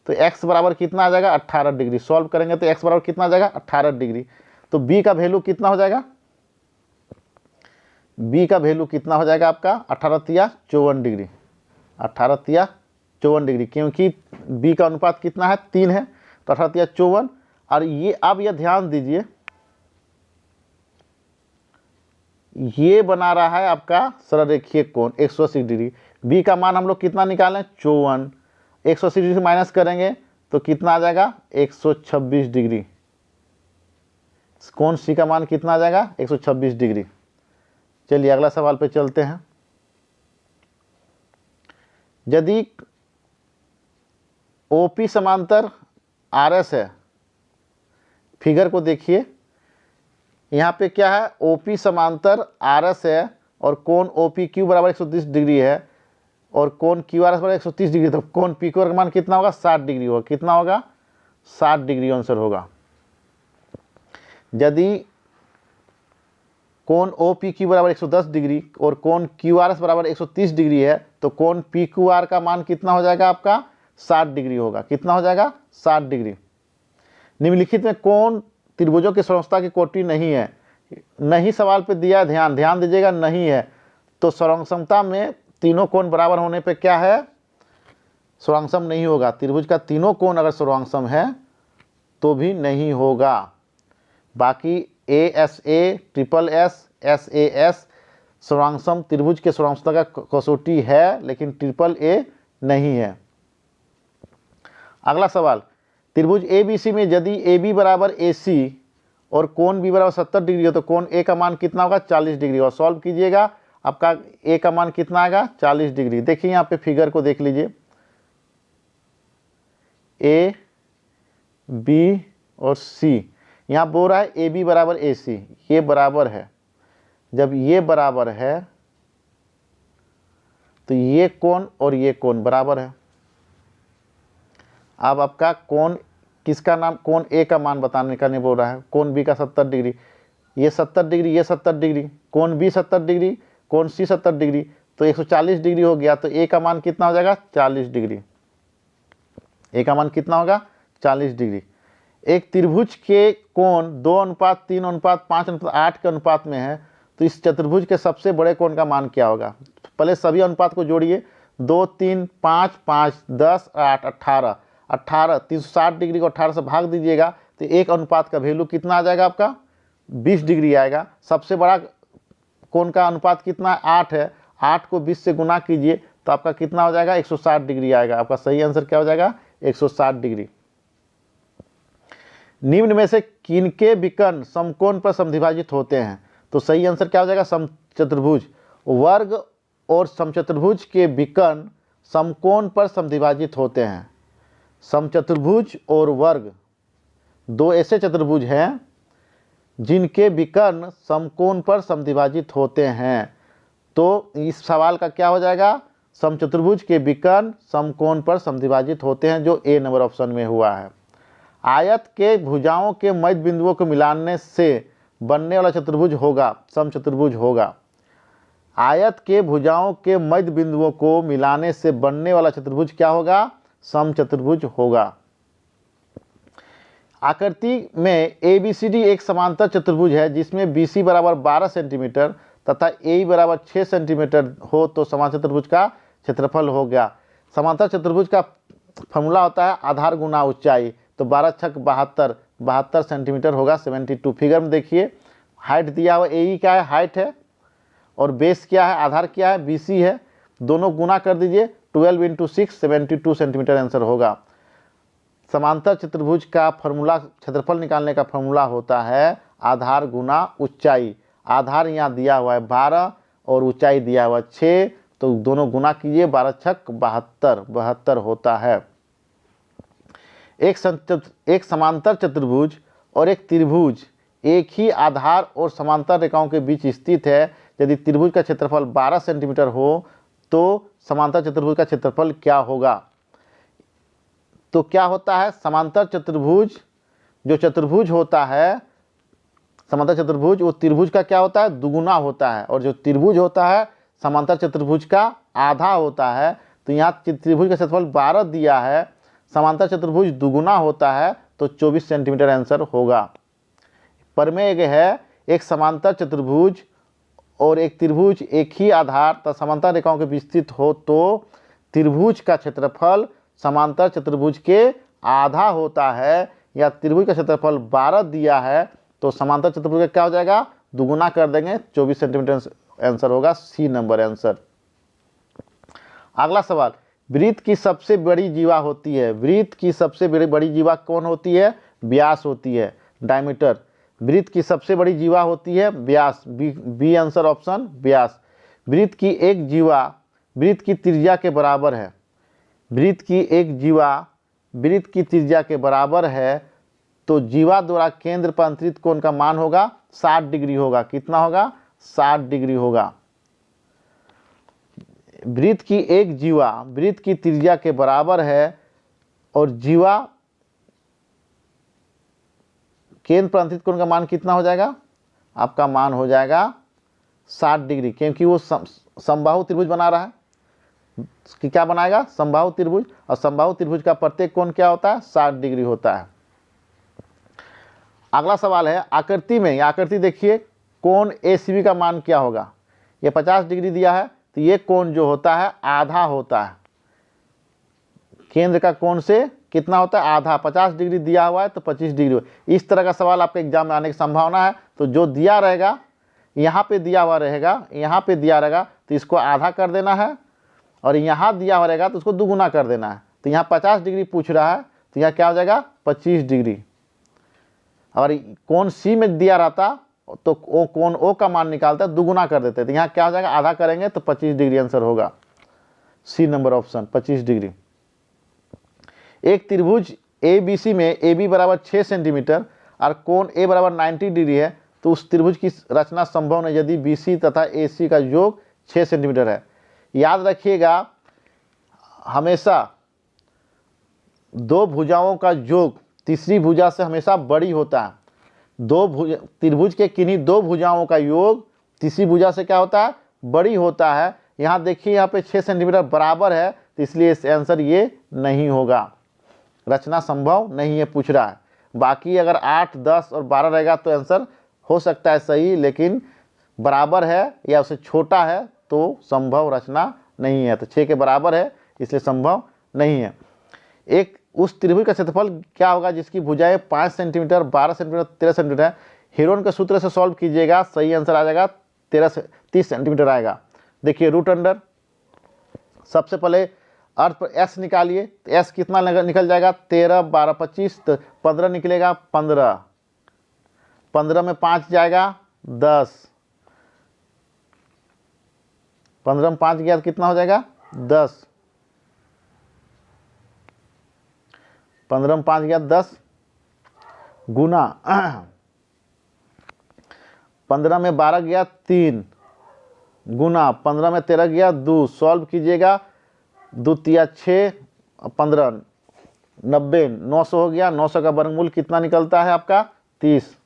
तो x बराबर कितना आ जाएगा 18 डिग्री। सॉल्व करेंगे तो x बराबर कितना आ जाएगा 18 डिग्री। तो b का वैल्यू कितना हो जाएगा, b का वैल्यू कितना हो जाएगा आपका 18 तिया 54 डिग्री। 18 तिया 54 डिग्री, क्योंकि b का अनुपात कितना है 3 है तो 18 तिया 54। और ये अब यह ध्यान दीजिए, ये बना रहा है आपका सरल रेखीय कोण 180 डिग्री। b का मान हम लोग कितना निकालें 54, 180 डिग्री से माइनस करेंगे तो कितना आ जाएगा 126 डिग्री। कोण सी का मान कितना आ जाएगा 126 डिग्री। चलिए अगला सवाल पे चलते हैं। यदि OP समांतर RS है, फिगर को देखिए, यहाँ पे क्या है OP समांतर RS है और कोण OPQ बराबर 130 डिग्री है और कोण QRS बराबर 130 डिग्री। तो कोण PQ का मान कितना होगा 60 डिग्री होगा। कितना होगा 60 डिग्री आंसर होगा। यदि कोण OPQ बराबर 110 डिग्री और कोण QRS बराबर 130 डिग्री है तो कोण PQR का मान कितना हो जाएगा आपका 60 डिग्री होगा। कितना हो जाएगा 60 डिग्री। निम्नलिखित में कौन त्रिभुजों की समरूपता की कोटि नहीं है। नहीं सवाल पे दिया, ध्यान दीजिएगा, नहीं है तो समरूपता में तीनों कोण बराबर होने पे क्या है समरूपता नहीं होगा। त्रिभुज का तीनों कोण अगर समरूपता है तो भी नहीं होगा। बाकी ASA, SSS, SAS समरूपता त्रिभुज के समरूपता का कसौटी है, लेकिन AAA नहीं है। अगला सवाल, त्रिभुज ABC में यदि AB बराबर AC और कोण B बराबर 70 डिग्री हो तो कोण A का मान कितना होगा 40 डिग्री। और सॉल्व कीजिएगा, आपका A का मान कितना आएगा 40 डिग्री। देखिए यहाँ पे फिगर को देख लीजिए, A, B और C। यहाँ बोल रहा है AB बराबर AC, ये बराबर है। जब ये बराबर है तो ये कोण और ये कोण बराबर है। अब आपका कोण किसका नाम, कोण A का मान बताने का नहीं बोल रहा है। कोण B का 70 डिग्री, ये 70 डिग्री, ये 70 डिग्री, कोण B 70 डिग्री, कोण C 70 डिग्री, तो 140 डिग्री हो गया। तो A का मान कितना हो जाएगा 40 डिग्री। A का मान कितना होगा 40 डिग्री। एक त्रिभुज के कोण 2:3:5:8 के अनुपात में है तो इस चतुर्भुज के सबसे बड़े कोण का मान क्या होगा। पहले सभी अनुपात को जोड़िए, 2, 3, 5, 5, 10, 8, 18, 360 डिग्री को 18 से भाग दीजिएगा तो एक अनुपात का वैल्यू कितना आ जाएगा आपका 20 डिग्री आएगा। सबसे बड़ा कोण का अनुपात कितना है 8 है, 8 को 20 से गुना कीजिए तो आपका कितना हो जाएगा, 160 डिग्री आएगा। आपका सही आंसर क्या हो जाएगा, 160 डिग्री। निम्न में से किनके विकर्ण समकोण पर समद्विभाजित होते हैं? तो सही आंसर क्या हो जाएगा, समचतुर्भुज। वर्ग और समचतुर्भुज के विकर्ण समकोण पर समद्विभाजित होते हैं। समचतुर्भुज और वर्ग दो ऐसे चतुर्भुज हैं जिनके विकर्ण समकोण पर समद्विभाजित होते हैं। तो इस सवाल का क्या हो जाएगा, समचतुर्भुज के विकर्ण समकोण पर समद्विभाजित होते हैं, जो ए नंबर ऑप्शन में हुआ है। आयत के भुजाओं के मध्य बिंदुओं को मिलाने से बनने वाला चतुर्भुज होगा समचतुर्भुज होगा। आयत के भुजाओं के मध्य बिंदुओं को मिलाने से बनने वाला चतुर्भुज क्या होगा, समचतुर्भुज होगा। आकृति में ABCD एक समांतर चतुर्भुज है जिसमें BC बराबर 12 सेंटीमीटर तथा AE बराबर 6 सेंटीमीटर हो तो समांतर चतुर्भुज का क्षेत्रफल हो गया। समांतर चतुर्भुज का फॉर्मूला होता है आधार गुना ऊंचाई। तो 12 छक 72 सेंटीमीटर होगा, 72। फिगर में देखिए हाइट दिया हुआ, AE क्या है, हाइट है, और बेस क्या है, आधार क्या है, BC है। दोनों गुना कर दीजिए, 12 × 6 72 सेंटीमीटर आंसर होगा। समांतर चतुर्भुज का फॉर्मूला, क्षेत्रफल निकालने का फॉर्मूला होता है आधार गुना ऊंचाई। आधार यहाँ दिया हुआ है 12 और ऊंचाई दिया हुआ 6, तो दोनों गुना कीजिए, 12 छक 72 होता है। एक समांतर चतुर्भुज और एक त्रिभुज एक ही आधार और समांतर रेखाओं के बीच स्थित है। यदि त्रिभुज का क्षेत्रफल 12 सेंटीमीटर हो तो समांतर चतुर्भुज का क्षेत्रफल क्या होगा? तो क्या होता है, समांतर चतुर्भुज, जो चतुर्भुज होता है समांतर चतुर्भुज, वो त्रिभुज का क्या होता है, दुगुना होता है, और जो त्रिभुज होता है समांतर चतुर्भुज का आधा होता है। तो यहाँ त्रिभुज का क्षेत्रफल 12 दिया है, समांतर चतुर्भुज दुगुना होता है, तो 24 सेंटीमीटर आंसर होगा। प्रमेय है एक समांतर चतुर्भुज और एक त्रिभुज एक ही आधार तथा समांतर रेखाओं के बीच स्थित हो तो त्रिभुज का क्षेत्रफल समांतर चतुर्भुज के आधा होता है, या त्रिभुज का क्षेत्रफल 12 दिया है तो समांतर चतुर्भुज का क्या हो जाएगा, दुगुना कर देंगे, 24 सेंटीमीटर आंसर होगा, सी नंबर आंसर। अगला सवाल, वृत्त की सबसे बड़ी जीवा होती है। वृत्त की सबसे बड़ी जीवा कौन होती है, व्यास होती है, डायमीटर। वृत्त की सबसे बड़ी जीवा होती है व्यास, बी आंसर ऑप्शन व्यास। वृत्त की एक जीवा वृत्त की त्रिज्या के बराबर है। वृत्त की एक जीवा वृत्त की त्रिज्या के बराबर है, तो जीवा द्वारा केंद्र पर अंतरित कोण का मान होगा 60 डिग्री होगा। कितना होगा, 60 डिग्री होगा। वृत्त की एक जीवा वृत्त की त्रिज्या के बराबर है और जीवा केंद्र पर अंतरित कोण का मान कितना हो जाएगा, आपका मान हो जाएगा 60 डिग्री, क्योंकि वो समबाहु त्रिभुज बना रहा है। कि क्या बनाएगा, समबाहु त्रिभुज, और समबाहु त्रिभुज का प्रत्येक कोण क्या होता है, 60 डिग्री होता है। अगला सवाल है, आकृति में, आकृति देखिए, कोण ACB का मान क्या होगा। ये 50 डिग्री दिया है, तो ये कोण जो होता है आधा होता है। केंद्र का कोण से कितना होता है, आधा। 50 डिग्री दिया हुआ है तो 25 डिग्री। इस तरह का सवाल आपके एग्जाम में आने की संभावना है। तो जो दिया रहेगा, यहाँ पे दिया हुआ रहेगा, यहाँ पे दिया रहेगा, तो इसको आधा कर देना है, और यहाँ दिया हुआ रहेगा तो उसको दुगुना कर देना है। तो यहाँ 50 डिग्री पूछ रहा है, तो यहाँ क्या हो जाएगा, 25 डिग्री। और कोण C में दिया रहता तो ओ कोण O का मान निकालता दुगुना कर देते, तो यहाँ क्या हो जाएगा, आधा करेंगे तो 25 डिग्री आंसर होगा, सी नंबर ऑप्शन 25 डिग्री। एक त्रिभुज ABC में AB बराबर 6 सेंटीमीटर और कोण A बराबर 90 डिग्री है, तो उस त्रिभुज की रचना संभव नहीं यदि BC तथा AC का योग 6 सेंटीमीटर है। याद रखिएगा, हमेशा दो भुजाओं का योग तीसरी भुजा से हमेशा बड़ी होता है। त्रिभुज के किन्हीं दो भुजाओं का योग तीसरी भुजा से क्या होता है, बड़ी होता है। यहाँ देखिए, यहाँ पे 6 सेंटीमीटर बराबर है, तो इसलिए इस आंसर ये नहीं होगा, रचना संभव नहीं है पूछ रहा है। बाकी अगर 8, 10 और 12 रहेगा तो आंसर हो सकता है सही, लेकिन बराबर है या उससे छोटा है तो संभव रचना नहीं है। तो 6 के बराबर है, इसलिए संभव नहीं है। एक उस त्रिभुज का क्षेत्रफल क्या होगा जिसकी भुजाएं 5 सेंटीमीटर, 12 सेंटीमीटर, 13 सेंटीमीटर है। हेरोन के सूत्र से सॉल्व कीजिएगा, सही आंसर आ जाएगा 30 सेंटीमीटर आएगा। देखिए, रूट अंडर सबसे पहले अर्थ पर एस निकालिए, तो एस कितना निकल जाएगा 13, 12, 25, तो 15 निकलेगा। 15 में 5 जाएगा 10, 15 में 5 गया तो कितना हो जाएगा 10, 15 में 5 गया 10 गुना 15 में 12 गया 3 गुना 15 में 13 गया 2, सॉल्व कीजिएगा, 2 तिया 6, 15 90, 900 हो गया। 900 का वर्गमूल कितना निकलता है आपका 30।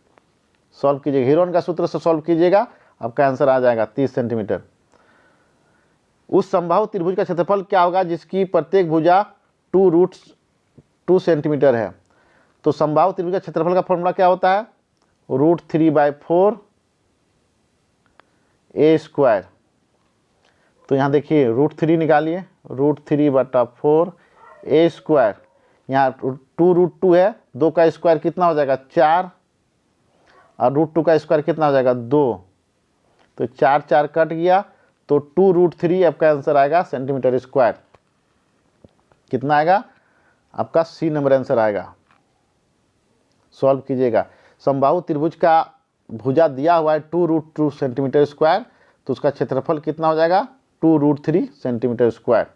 सॉल्व कीजिएगा, हीरोन का सूत्र से सॉल्व कीजिएगा, आपका आंसर आ जाएगा 30 सेंटीमीटर। उस समबाहु त्रिभुज का क्षेत्रफल क्या होगा जिसकी प्रत्येक भुजा 2√2 सेंटीमीटर है। तो समबाहु त्रिभुज का क्षेत्रफल का फॉर्मूला क्या होता है √3/4 a²। तो यहाँ देखिए √3 निकालिए, √3/4 a²। यहाँ 2√2 है, 2 का स्क्वायर कितना हो जाएगा 4, और √2 का स्क्वायर कितना हो जाएगा 2, तो 4 4 कट गया, तो 2√3 आपका आंसर आएगा सेंटीमीटर स्क्वायर। कितना आएगा आपका सी नंबर आंसर आएगा। सॉल्व कीजिएगा, समबाहु त्रिभुज का भुजा दिया हुआ है 2√2 सेंटीमीटर स्क्वायर, तो उसका क्षेत्रफल कितना हो जाएगा 2√3 सेंटीमीटर स्क्वायर।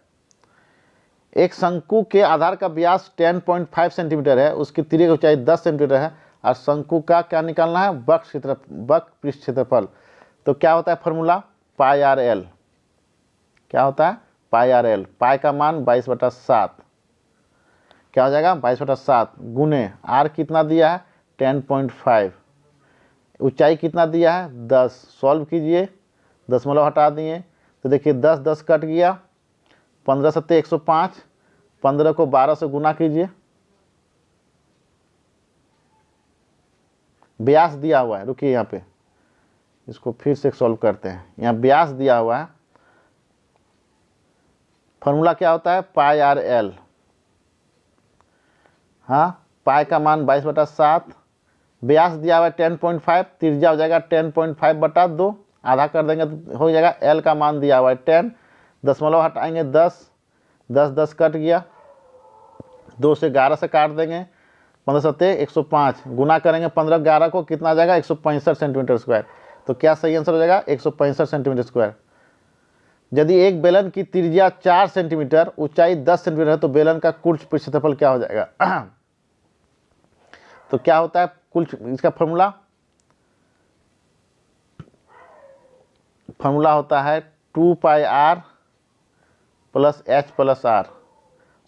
एक शंकु के आधार का व्यास 10.5 सेंटीमीटर है, उसकी तिर्यक ऊंचाई 10 सेंटीमीटर है, और शंकु का क्या निकालना है वक्र पृष्ठ क्षेत्रफल। तो क्या होता है फॉर्मूला πr/l, क्या होता है πr/l, पाई का मान 22/7, क्या हो जाएगा 22/7 गुने r कितना दिया है 10.5, ऊंचाई कितना दिया है 10। सॉल्व कीजिए, दशमलव हटा दिए तो देखिए 10 10 कट गया, 15 सत्ते 105, 15 को 12 से गुना कीजिए। व्यास दिया हुआ है, रुकिए यहाँ पे इसको फिर से सॉल्व करते हैं। यहाँ व्यास दिया हुआ है, फॉर्मूला क्या होता है πr/l। हाँ, पाई का मान 22/7, व्यास दिया हुआ है 10.5, त्रिज्या हो जाएगा 10.5/2, आधा कर देंगे तो हो जाएगा। एल का मान दिया हुआ है 10, दशमलव हटाएंगे 10, 10 10 कट गया, 2 से 11 से काट देंगे, 15 सत्ते 105, गुना करेंगे 15 11 को कितना आ जाएगा 165 सेंटीमीटर स्क्वायर। तो क्या सही आंसर हो जाएगा 165 सेंटीमीटर स्क्वायर। यदि एक बेलन की त्रिज्या 4 सेंटीमीटर, ऊंचाई 10 सेंटीमीटर है, तो बेलन का कुल क्षेत्रफल क्या हो जाएगा तो क्या होता है कुल, इसका फॉर्मूला होता है 2πr + h+r।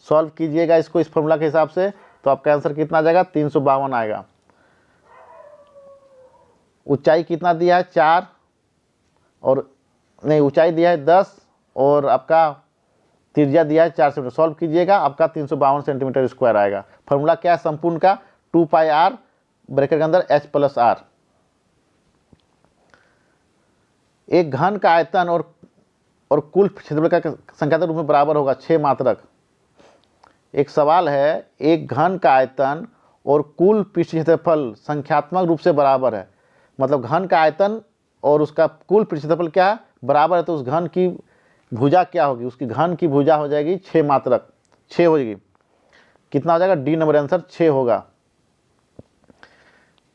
सॉल्व कीजिएगा इसको इस फॉर्मूला के हिसाब से, तो आपका आंसर कितना आ जाएगा 352 आएगा। ऊंचाई कितना दिया है 4, और नहीं ऊंचाई दिया है 10, और आपका त्रिज्या दिया है 4 सेंटीमीटर। सॉल्व कीजिएगा, आपका 352 सेंटीमीटर स्क्वायर आएगा। फॉर्मूला क्या है संपूर्ण का 2πr ब्रैकेट के अंदर h+r। एक घन का आयतन और कुल क्षेत्रफल का संख्या के रूप में बराबर होगा 6 मात्रक। एक सवाल है, एक घन का आयतन और कुल पृष्ठ क्षेत्रफल संख्यात्मक रूप से बराबर है, मतलब घन का आयतन और उसका कुल पृष्ठ क्षेत्रफल क्या है बराबर है, तो उस घन की भुजा क्या होगी, उसकी घन की भुजा हो जाएगी 6 मात्रक, 6 हो जाएगी। कितना हो जाएगा डी नंबर आंसर 6 होगा।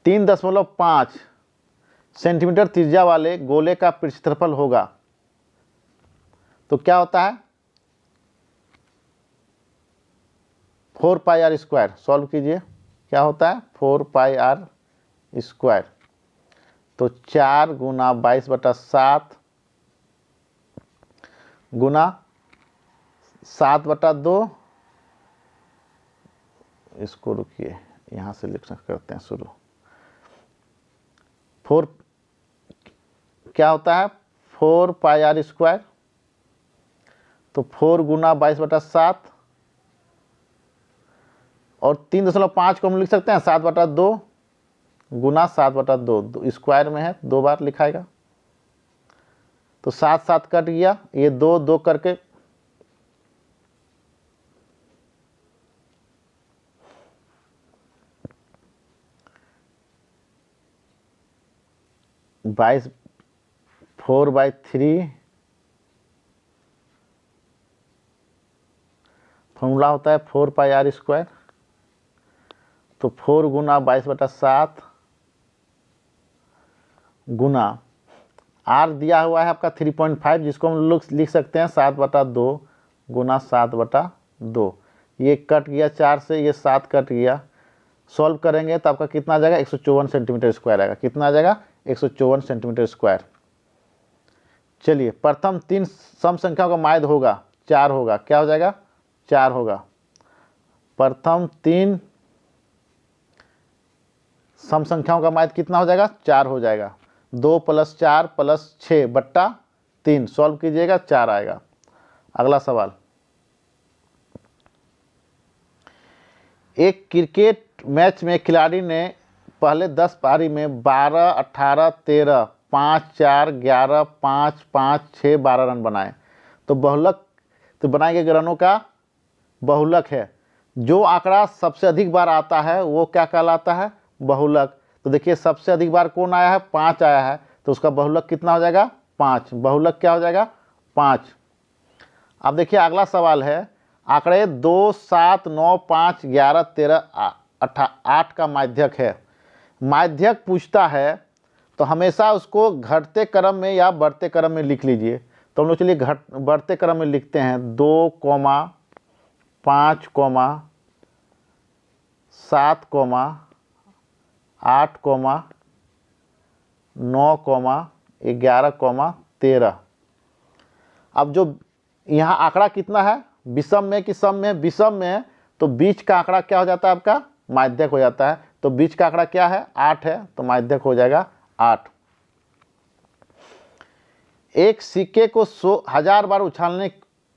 3.5 सेंटीमीटर त्रिज्या वाले गोले का पृष्ठ क्षेत्रफल होगा, तो क्या होता है 4πr²। सॉल्व कीजिए, क्या होता है 4πr²। तो 4 गुना 22/7 गुना 7/2, इसको रुकिए यहाँ से लिख करते हैं शुरू। 4 क्या होता है 4πr², तो 4 गुना 22/7, और 3.5 को हम लिख सकते हैं 7/2 गुना 7/2, स्क्वायर में है 2 बार लिखाएगा, तो 7 7 कट गया, ये 2 2 करके बाईस 4/3 फॉर्मूला होता है 4πr²। तो 4 गुना 22/7 गुना r दिया हुआ है आपका 3.5, जिसको हम लोग लिख सकते हैं 7/2 गुना 7/2। ये कट गया 4 से, ये 7 कट गया। सॉल्व करेंगे तो आपका कितना आ जाएगा, 154 सेंटीमीटर स्क्वायर आएगा। कितना आ जाएगा, 154 सेंटीमीटर स्क्वायर। चलिए, प्रथम 3 सम संख्याओं का माध्य होगा 4 होगा। क्या हो जाएगा, 4 होगा। प्रथम 3 सम संख्याओं का माध्य कितना हो जाएगा, 4 हो जाएगा। 2 + 4 + 6/3 सॉल्व कीजिएगा, 4 आएगा। अगला सवाल, एक क्रिकेट मैच में खिलाड़ी ने पहले 10 पारी में 12, 18, 13, 5, 4, 11, 5, 5, 6, 12 रन बनाए। तो बहुलक, तो बनाए गए रनों का बहुलक है। जो आंकड़ा सबसे अधिक बार आता है वो क्या कहलाता है, बहुलक। तो देखिए, सबसे अधिक बार कौन आया है, 5 आया है, तो उसका बहुलक कितना हो जाएगा, 5। बहुलक क्या हो जाएगा, 5। अब देखिए अगला सवाल है, आंकड़े 2, 7, 9, 5, 11, 13, 8 का माध्यक है। माध्यक पूछता है तो हमेशा उसको घटते क्रम में या बढ़ते क्रम में लिख लीजिए। तो हम लोग चलिए बढ़ते क्रम में लिखते हैं। 2, 5, 7, 8, 9, 11, 13। अब जो यहाँ आंकड़ा कितना है, विषम में कि सम में, विषम में है, तो बीच का आंकड़ा क्या हो जाता है, आपका माध्यक हो जाता है। तो बीच का आंकड़ा क्या है, 8 है, तो माध्यक हो जाएगा 8। एक सिक्के को 1000 बार उछालने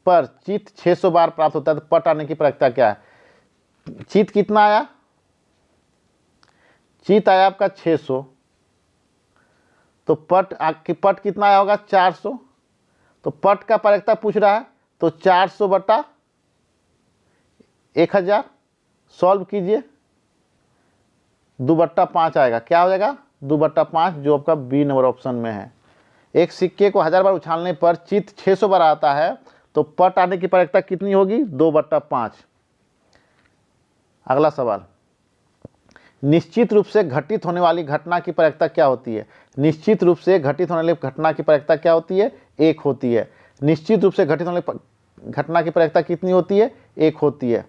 पर चित 600 बार प्राप्त होता है, तो पट आने की प्रायिकता क्या है। चित कितना आया, चित आया आपका 600, तो पट कितना आया होगा, 400। तो पट का प्रायिकता पूछ रहा है, तो 400/1000 सॉल्व कीजिए, 2/5 आएगा। क्या हो जाएगा, 2/5, जो आपका बी नंबर ऑप्शन में है। एक सिक्के को 1000 बार उछालने पर चित 600 बार आता है, तो पट आने की प्रायिकता कितनी होगी, 2/5। अगला सवाल, निश्चित रूप से घटित होने वाली घटना की प्रायिकता क्या होती है। निश्चित रूप से घटित होने वाली घटना की प्रायिकता क्या होती है, 1 होती है। निश्चित रूप से घटित होने वाली घटना की प्रायिकता कितनी होती है, 1 होती है।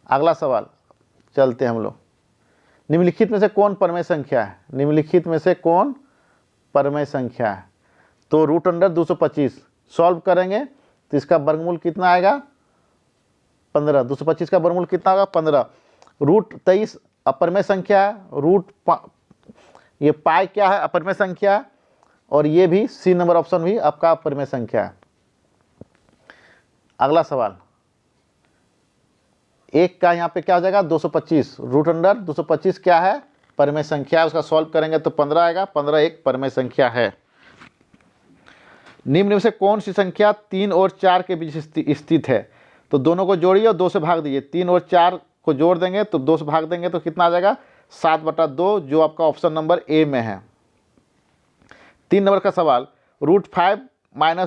अगला सवाल, चलते हैं हम लोग। निम्नलिखित में से कौन परमेय संख्या है, निम्नलिखित में से कौन परमेय संख्या है। तो √225 सॉल्व करेंगे तो इसका वर्गमूल कितना आएगा, 15। 225 का वर्गमूल कितना होगा, 15। √23 अपरमेय संख्या है। ये पाई क्या है, अपरमेय संख्या है। और ये भी सी नंबर ऑप्शन भी आपका अपरमेय संख्या है। अगला सवाल, एक का यहाँ पे क्या हो जाएगा, 225। √225 क्या है, परमेय संख्या है। उसका सॉल्व करेंगे तो 15 आएगा। 15 एक परमेय संख्या है। निम्न में से कौन सी संख्या 3 और 4 के बीच स्थित है। तो दोनों को जोड़िए और 2 से भाग दीजिए। 3 और 4 को जोड़ देंगे तो 2 से भाग देंगे तो कितना आ जाएगा, 7/2, जो आपका ऑप्शन नंबर ए में है। 3 नंबर का सवाल, √5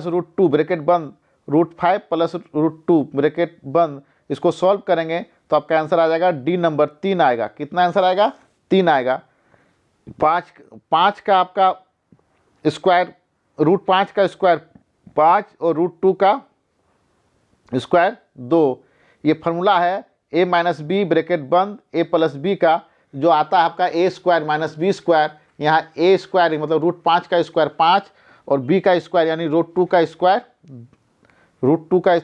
- √2 ब्रैकेट बंद, √5 + √2 ब्रैकेट बंद, इसको सॉल्व करेंगे तो आपका आंसर आ जाएगा डी नंबर 3 आएगा। कितना आंसर आएगा, 3 आएगा। 5 का आपका स्क्वायर, √5 का स्क्वायर 5 और √2 का स्क्वायर 2। ये फार्मूला है a - b ब्रैकेट बंद a + b का, जो आता है आपका a² - b²। यहाँ a² मतलब √5 का स्क्वायर 5 और b का स्क्वायर यानी √2 का स्क्वायर, √2 का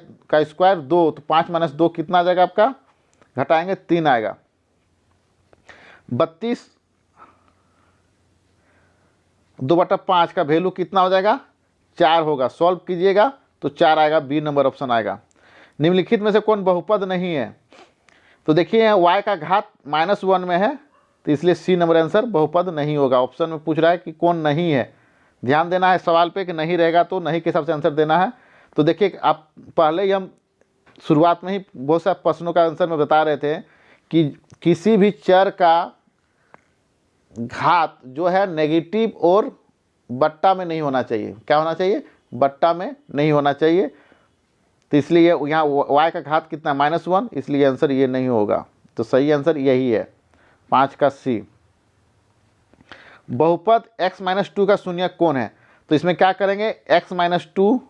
स्क्वायर 2। तो 5 - 2 कितना आ जाएगा आपका, घटाएंगे 3 आएगा। 32 2/5 का वैल्यू कितना हो जाएगा, 4 होगा। सॉल्व कीजिएगा तो 4 आएगा, बी नंबर ऑप्शन आएगा। निम्नलिखित में से कौन बहुपद नहीं है। तो देखिए y का घात -1 में है, तो इसलिए सी नंबर आंसर बहुपद नहीं होगा। ऑप्शन में पूछ रहा है कि कौन नहीं है, ध्यान देना है सवाल पे कि नहीं रहेगा तो नहीं के हिसाब से आंसर देना है। तो देखिए, आप पहले ही हम शुरुआत में ही बहुत सारे प्रश्नों का आंसर में बता रहे थे कि किसी भी चर का घात जो है नेगेटिव और बट्टा में नहीं होना चाहिए। क्या होना चाहिए, बट्टा में नहीं होना चाहिए। तो इसलिए यहाँ y का घात कितना -1, इसलिए आंसर ये नहीं होगा। तो सही आंसर यही है 5 का C। बहुपद x-2 का शून्यक कौन है? तो इसमें क्या करेंगे, x-2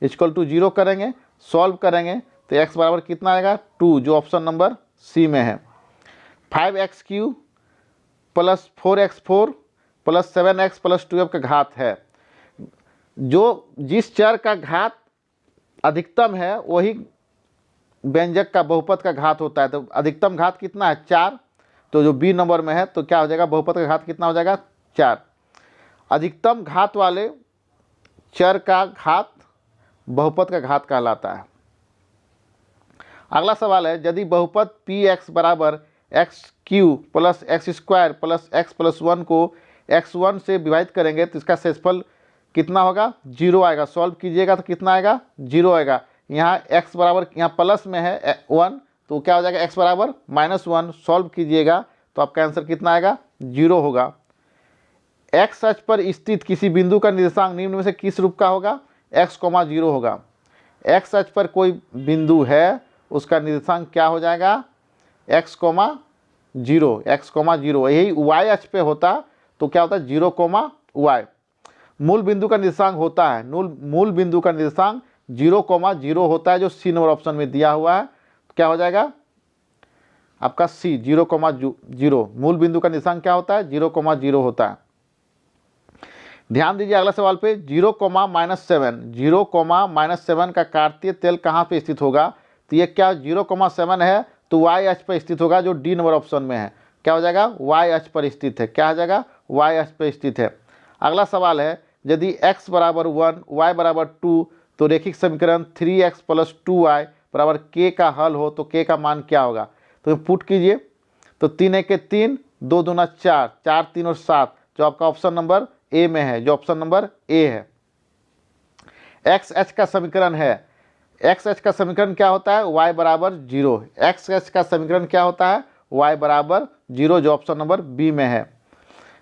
= 0 करेंगे, सॉल्व करेंगे तो x बराबर कितना आएगा 2, जो ऑप्शन नंबर C में है। 5x³ + 4x4 + 7x + 12 का घात है। जो जिस चर का घात अधिकतम है वही व्यंजक का बहुपद का घात होता है। तो अधिकतम घात कितना है 4, तो जो बी नंबर में है तो क्या हो जाएगा, बहुपद का घात कितना हो जाएगा 4। अधिकतम घात वाले चर का घात बहुपद का घात कहलाता है। अगला सवाल है, यदि बहुपद px बराबर x³ + x² + x + 1 को x1 से विभाजित करेंगे तो इसका शेषफल कितना होगा, 0 आएगा। सॉल्व कीजिएगा तो कितना आएगा, 0 आएगा। यहाँ x बराबर, यहाँ प्लस में है 1 तो क्या हो जाएगा, x बराबर -1। सॉल्व कीजिएगा तो आपका आंसर कितना आएगा, 0 होगा। x अक्ष पर स्थित किसी बिंदु का निर्देशांक निम्न में से किस रूप का होगा, x, 0 होगा। x अक्ष पर कोई बिंदु है उसका निर्देशांक क्या हो जाएगा, x, 0, x, 0। यही y अक्ष पे होता तो क्या होता है 0, y। मूल बिंदु का निर्देशांक होता है, मूल बिंदु का निर्देशांक 0, 0 होता है, जो C नंबर ऑप्शन में दिया हुआ है। क्या हो जाएगा आपका C, 0, 0। मूल बिंदु का निर्देशांक क्या होता है, 0, 0 होता है। ध्यान दीजिए अगला सवाल पे, 0, -7 का कार्तीय तेल कहाँ पे स्थित होगा? तो ये क्या 0, 7 है तो y अक्ष पर स्थित होगा, जो डी नंबर ऑप्शन में है। क्या हो जाएगा, y अक्ष पर स्थित है। क्या हो जाएगा, y अक्ष पर स्थित है। अगला सवाल है, यदि x बराबर 1, y बराबर 2 तो रेखिक समीकरण 3x + 2y बराबर k का हल हो तो k का मान क्या होगा? तो पुट कीजिए तो 3 1 3, 2 दूना 4, 4 3 और 7, जो आपका ऑप्शन नंबर ए में है, जो ऑप्शन नंबर ए है। एक्स एच का समीकरण है, एक्स एच का समीकरण क्या होता है, y बराबर 0। एक्स एच का समीकरण क्या होता है, y बराबर 0, जो ऑप्शन नंबर बी में है।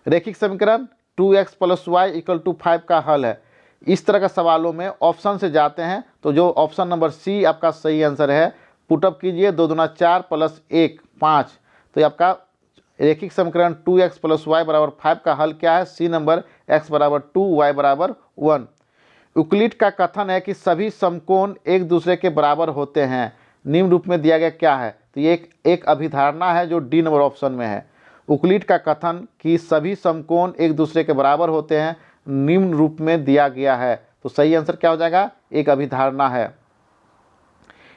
रेखिक समीकरण 2x + y = 5 का हल है। इस तरह का सवालों में ऑप्शन से जाते हैं तो जो ऑप्शन नंबर सी आपका सही आंसर है। पुटअप कीजिए, 2 दूना 4 + 1 5, तो ये आपका रेखिक समीकरण 2x + y बराबर 5 का हल क्या है, सी नंबर, x बराबर 2, y बराबर 1। यूक्लिड का कथन है कि सभी समकोण एक दूसरे के बराबर होते हैं, निम्न रूप में दिया गया क्या है? तो ये एक अभिधारणा है जो डी नंबर ऑप्शन में है। यूक्लिड का कथन कि सभी समकोण एक दूसरे के बराबर होते हैं निम्न रूप में दिया गया है, तो सही आंसर क्या हो जाएगा, एक अभिधारणा है।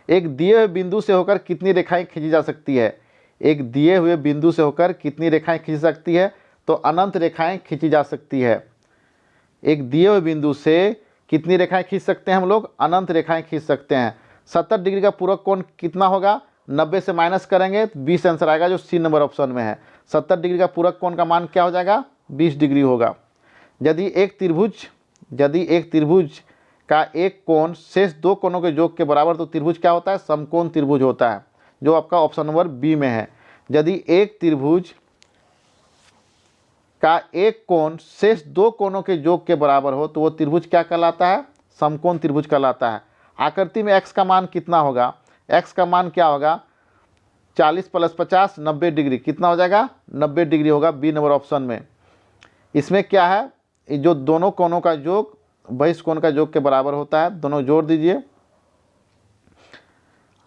एक दिए हुए बिंदु से होकर कितनी रेखाएं खींची जा सकती है? एक दिए हुए बिंदु से होकर कितनी रेखाएं खींच सकती है? तो अनंत रेखाएं खींची जा सकती है। एक दिए हुए बिंदु से कितनी रेखाएं खींच सकते हैं हम लोग? अनंत रेखाएं खींच सकते हैं। 70 डिग्री का पूरक कोण कितना होगा? 90 से माइनस करेंगे तो 20 आंसर आएगा, जो सी नंबर ऑप्शन में है। 70 डिग्री का पूरक कोण का मान क्या हो जाएगा? 20 डिग्री होगा। यदि एक त्रिभुज का एक कोण शेष दो कोणों के योग के बराबर तो त्रिभुज क्या होता है? समकोण त्रिभुज होता है, जो आपका ऑप्शन नंबर बी में है। यदि एक त्रिभुज का एक कोण शेष दो कोणों के योग के बराबर हो तो वो त्रिभुज क्या कहलाता है? समकोण त्रिभुज कहलाता है। आकृति में x का मान कितना होगा? x का मान क्या होगा? 40 + 50 90 डिग्री, कितना हो जाएगा? 90 डिग्री होगा, बी नंबर ऑप्शन में। इसमें क्या है, जो दोनों कोणों का योग बहिष्कोण का योग के बराबर होता है, दोनों जोड़ दीजिए।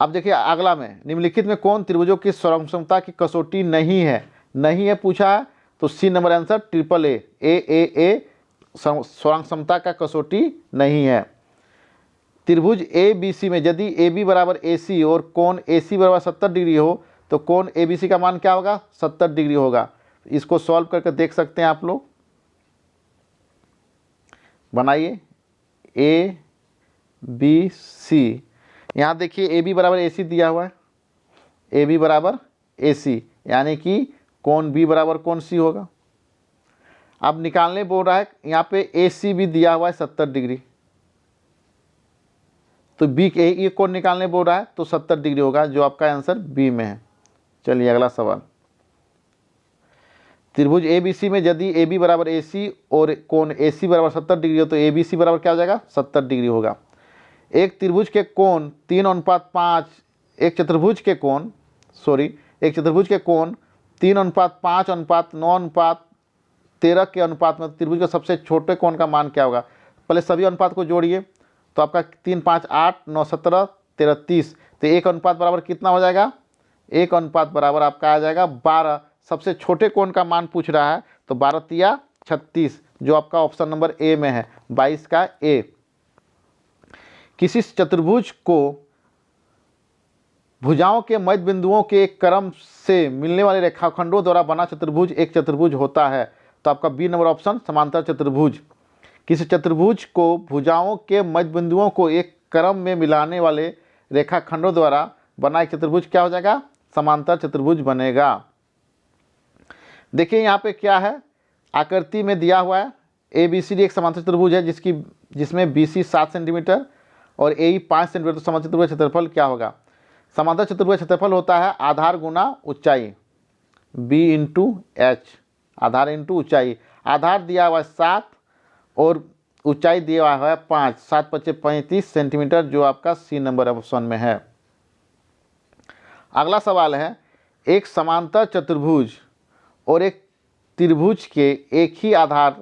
अब देखिए अगला में, निम्नलिखित में कौन त्रिभुजों की स्वयंक्षमता की कसौटी नहीं है पूछा है, तो सी नंबर आंसर AAA स्वयंक्षमता का कसौटी नहीं है। त्रिभुज ABC में यदि AB बराबर AC और कोण AC बराबर 70 डिग्री हो तो कोण ABC का मान क्या होगा? 70 डिग्री होगा। इसको सॉल्व करके देख सकते हैं आप लोग, बनाइए ABC। यहाँ देखिए AB बराबर AC दिया हुआ है, AB बराबर AC, यानी कि कोण B बराबर कोण C होगा। अब निकालने बोल रहा है, यहाँ पे AC भी दिया हुआ है 70 डिग्री, तो B के ये कोण निकालने बोल रहा है तो 70 डिग्री होगा, जो आपका आंसर B में है। चलिए अगला सवाल, त्रिभुज ABC में यदि AB बराबर AC और कोण AC बराबर 70 डिग्री हो तो ABC बराबर क्या हो जाएगा? 70 डिग्री होगा। एक त्रिभुज के कोण 3:5, एक चतुर्भुज के कोण एक चतुर्भुज के कोण 3:5:9:13 के अनुपात में त्रिभुज के सबसे छोटे कोण का मान क्या होगा। पहले सभी अनुपात को जोड़िए तो आपका 3, 5, 8, 9, 17, 13, 30, तो एक अनुपात बराबर कितना हो जाएगा, एक अनुपात बराबर आपका आ जाएगा 12। सबसे छोटे कोण का मान पूछ रहा है तो 12 तिया 36, जो आपका ऑप्शन नंबर ए में है, 22 का ए। किसी चतुर्भुज को भुजाओं के मध्य बिंदुओं के एक क्रम से मिलने वाले रेखाखंडों द्वारा बना चतुर्भुज एक चतुर्भुज होता है, तो आपका बी नंबर ऑप्शन समांतर चतुर्भुज। किसी चतुर्भुज को भुजाओं के मध्य बिंदुओं को एक क्रम में मिलाने वाले रेखाखंडों द्वारा बना एक चतुर्भुज क्या हो जाएगा, समांतर चतुर्भुज बनेगा। देखिए यहाँ पे क्या है, आकृति में दिया हुआ है ABCD एक समांतर चतुर्भुज है जिसमें BC 7 सेंटीमीटर और AE 5 सेंटीमीटर। तो समांतर चतुर्भुज क्षेत्रफल क्या होगा, समांतर चतुर्भुज क्षेत्रफल होता है आधार गुना ऊंचाई, B × H, आधार इंटू ऊंचाई। आधार दिया हुआ है 7 और ऊंचाई दिया हुआ है 5, 7 × 5 = 35 सेंटीमीटर, जो आपका सी नंबर ऑप्शन में है। अगला सवाल है, एक समांतर चतुर्भुज और एक त्रिभुज के एक ही आधार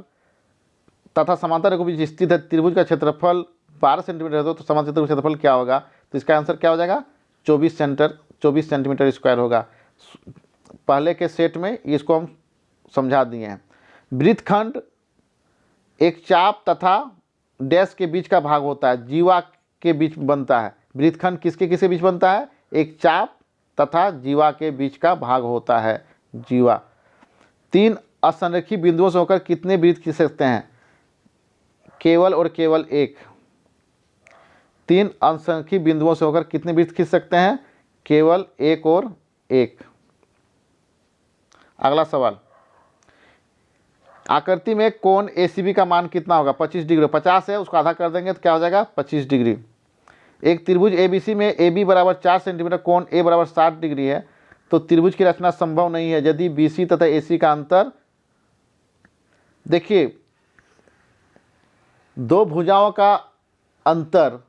तथा समांतर के बीच स्थित है त्रिभुज का क्षेत्रफल 12 सेंटीमीटर है, तो समांतर चतुर्भुज क्षेत्रफल क्या होगा। तो इसका आंसर क्या हो जाएगा, 24 सेंटीमीटर स्क्वायर होगा। पहले के सेट में इसको हम समझा दिए हैं। वृत्तखंड एक चाप तथा डैश के बीच का भाग होता है, जीवा के बीच बनता है। वृत्तखंड किसके किसके बीच बनता है, एक चाप तथा जीवा के बीच का भाग होता है, जीवा। 3 असंरेखी बिंदुओं से होकर कितने वृत्त खींच सकते हैं, केवल और केवल एक। 3 असंरेखी बिंदुओं से होकर कितने वृत्त खींच सकते हैं, केवल एक और एक। अगला सवाल, आकृति में कोण ACB का मान कितना होगा, 25 डिग्री। 50 है, उसको आधा कर देंगे तो क्या हो जाएगा, 25 डिग्री। एक त्रिभुज ABC में AB बराबर 4 सेंटीमीटर, कोण A बराबर 60 डिग्री है, तो त्रिभुज की रचना संभव नहीं है यदि BC तथा AC का अंतर, देखिए दो भुजाओं का अंतर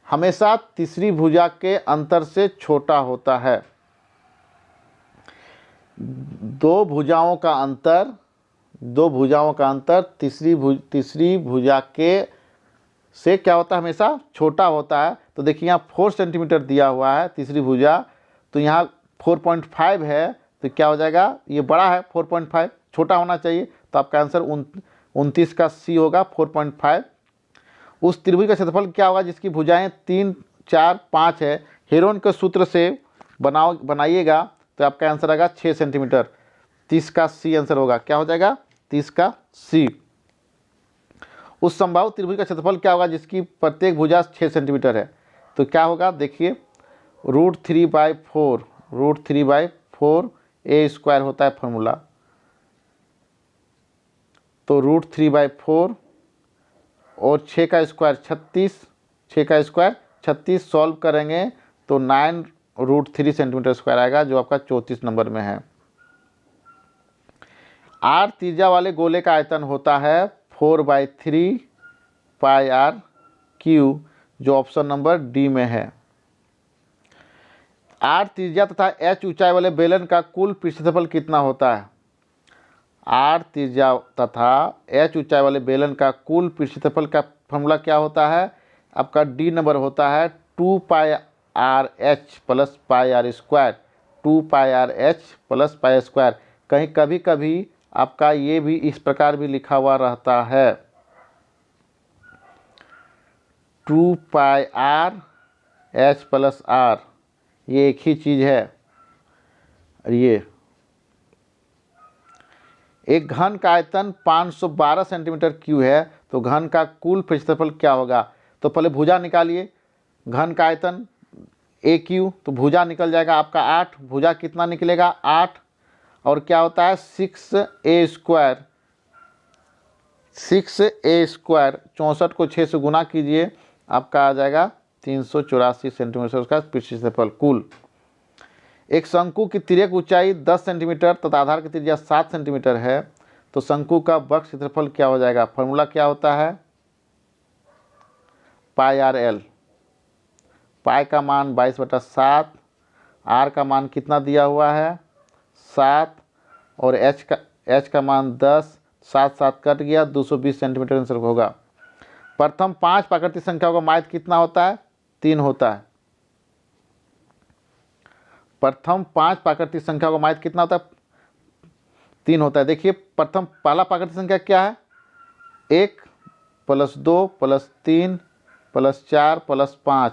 हमेशा तीसरी भुजा के अंतर से छोटा होता है। दो भुजाओं का अंतर तीसरी भुजा के से क्या होता है, हमेशा छोटा होता है। तो देखिए यहाँ 4 सेंटीमीटर दिया हुआ है तीसरी भुजा, तो यहाँ 4.5 है, तो क्या हो जाएगा, ये बड़ा है 4.5, छोटा होना चाहिए, तो आपका आंसर 29 का सी होगा, 4.5। उस त्रिभुज का क्षेत्रफल क्या होगा जिसकी भुजाएं 3, 4, 5 है। हेरोन के सूत्र से बनाइएगा तो आपका आंसर आएगा 6 सेंटीमीटर, 30 का सी आंसर होगा, क्या हो जाएगा, 30 का सी। उस समबाहु त्रिभुज का क्षेत्रफल क्या होगा जिसकी प्रत्येक भुजा 6 सेंटीमीटर है, तो क्या होगा, देखिए √3/4 A² होता है फॉर्मूला, तो √3/4 और 6 का स्क्वायर 36, 6 का स्क्वायर 36, सॉल्व करेंगे तो 9√3 सेंटीमीटर स्क्वायर आएगा, जो आपका 34 नंबर में है। R त्रिज्या वाले गोले का आयतन होता है 4/3πr³, जो ऑप्शन नंबर डी में है। R त्रिज्या तथा H ऊंचाई वाले बेलन का कुल पृष्ठफल कितना होता है। R त्रिज्या तथा H ऊंचाई वाले बेलन का कुल पृष्ठफल का फॉर्मूला क्या होता है, आपका डी नंबर होता है 2πRh + πr², 2πRh + πr²। कहीं कभी कभी आपका ये भी इस प्रकार भी लिखा हुआ रहता है, 2πRh + r, ये एक ही चीज़ है। ये एक घन का आयतन 512 सेंटीमीटर क्यूब है, तो घन का कुल पृष्ठफल क्या होगा। तो पहले भुजा निकालिए, घन का आयतन AQ, तो भुजा निकल जाएगा आपका 8, भुजा कितना निकलेगा 8, और क्या होता है 6A², 64 को 6 से गुना कीजिए, आपका आ जाएगा 384 सेंटीमीटर उसका पृष्ठफल कुल। एक शंकु की तिर्यक ऊंचाई 10 सेंटीमीटर तथा आधार की त्रिज्या 7 सेंटीमीटर है, तो शंकु का वक्र क्षेत्रफल क्या हो जाएगा, फॉर्मूला क्या होता है, पाई आर एल। पाई का मान 22/7, आर का मान कितना दिया हुआ है 7, और एच का मान 10, 7 7 कट गया, 220 सेंटीमीटर आंसर होगा। प्रथम 5 प्राकृतिक संख्याओं का माध्य कितना होता है 3 होता है। प्रथम 5 प्राकृतिक संख्याओं का माध्य कितना होता है 3 होता है। देखिए पहला प्राकृतिक संख्या क्या है 1 + 2 + 3 + 4 + 5,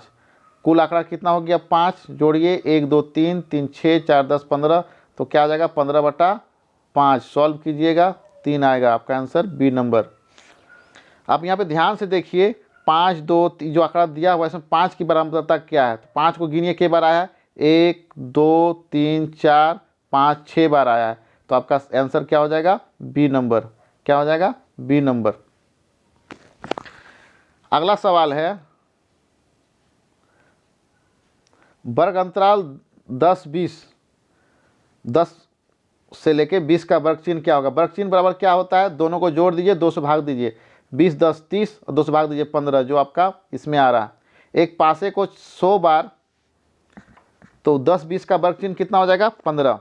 कुल आंकड़ा कितना हो गया 5, जोड़िए 1 2 3 3 6 4 10 15, तो क्या आ जाएगा 15/5। सॉल्व कीजिएगा 3 आएगा आपका आंसर बी नंबर। आप यहाँ पे ध्यान से देखिए 5 2 जो आंकड़ा दिया हुआ है इसमें 5 की बराबरता क्या है, तो 5 को गिनिए कई बार आया है 1 2 3 4 5 6 बार आया है, तो आपका आंसर क्या हो जाएगा बी नंबर। क्या हो जाएगा बी नंबर। अगला सवाल है वर्ग अंतराल 10 20, 10 से लेके 20 का वर्ग चिन्ह क्या होगा। वर्ग चिन्ह बराबर क्या होता है, दोनों को जोड़ दीजिए 2 से भाग दीजिए, 20 10 30 और 2 से भाग दीजिए 15, जो आपका इसमें आ रहा है। एक पासे को 100 बार, तो 10 20 का वर्ग चिन्ह कितना हो जाएगा 15।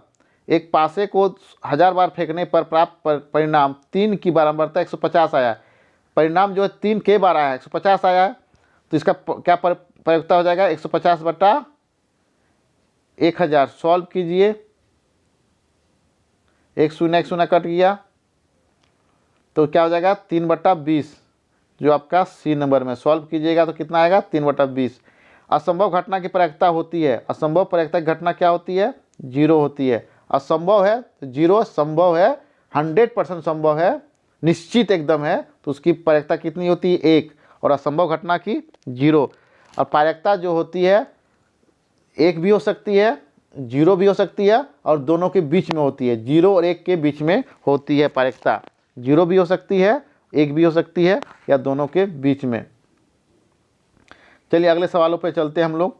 एक पासे को 1000 बार फेंकने पर प्राप्त परिणाम 3 की बराबरता 150 आया है। परिणाम जो है 3 के बार आया है 150 आया है, तो इसका क्या प्रयोगता हो जाएगा 150/1000। सॉल्व कीजिए, 1 0 1 0 कट गया, तो क्या हो जाएगा 3/20, जो आपका सी नंबर में। सॉल्व कीजिएगा तो कितना आएगा 3/20। असंभव घटना की प्रायिकता होती है, असंभव प्रायिकता की घटना क्या होती है 0 होती है। असंभव है तो 0, संभव है 100% संभव है, निश्चित एकदम है, तो उसकी प्रायिकता कितनी होती है 1, और असंभव घटना की 0। और प्रायिकता जो होती है 1 भी हो सकती है 0 भी हो सकती है, और दोनों के बीच में होती है, 0 और 1 के बीच में होती है प्रायिकता। 0 भी हो सकती है 1 भी हो सकती है, या दोनों के बीच में। चलिए अगले सवालों पे चलते हैं हम लोग।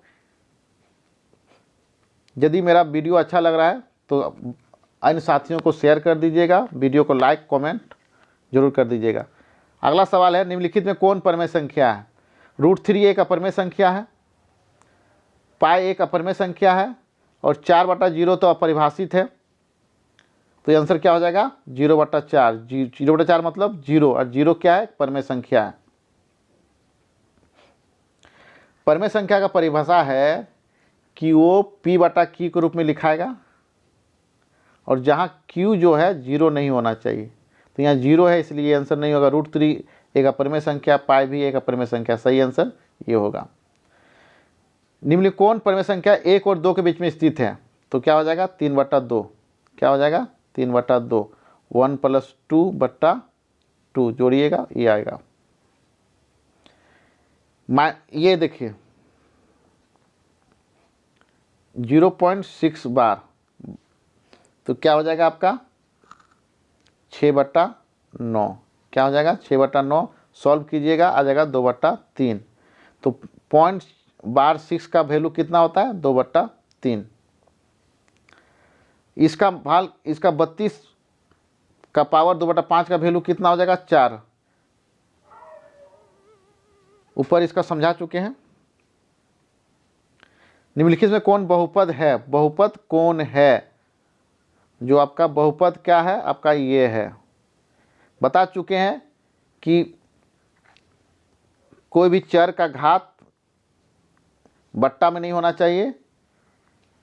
यदि मेरा वीडियो अच्छा लग रहा है तो अन्य साथियों को शेयर कर दीजिएगा, वीडियो को लाइक कमेंट जरूर कर दीजिएगा। अगला सवाल है निम्नलिखित में कौन परमेय संख्या है। √3 एक अपरमेय संख्या है, पाई एक अपरमेय संख्या है, और 4/0 तो अपरिभाषित है, तो ये आंसर क्या हो जाएगा 0/4। 0/4 मतलब 0, और 0 क्या है परमेय संख्या है। परमेय संख्या का परिभाषा है कि वो p/q के रूप में लिखाएगा, और जहाँ q जो है 0 नहीं होना चाहिए, तो यहाँ 0 है इसलिए आंसर नहीं होगा। √3 एक अपरमेय संख्या, पाई भी एक अपरमेय संख्या, सही आंसर ये होगा। निम्नलिखित कौन परमेय संख्या 1 और 2 के बीच में स्थित है, तो क्या हो जाएगा 3/2। क्या हो जाएगा 3/2, 1 + 2/2, जोड़िएगा ये आएगा। ये देखिए 0.6 बार, तो क्या हो जाएगा आपका 6/9। क्या हो जाएगा 6/9। सॉल्व कीजिएगा आ जाएगा 2/3। तो 0.6 का वैल्यू कितना होता है 2/3। इसका भाग, इसका 32 का पावर 2/5 का वैल्यू कितना हो जाएगा 4। ऊपर इसका समझा चुके हैं। निम्नलिखित में कौन बहुपद है, बहुपद कौन है। जो आपका बहुपद क्या है आपका ये है, बता चुके हैं कि कोई भी चर का घात बट्टा में नहीं होना चाहिए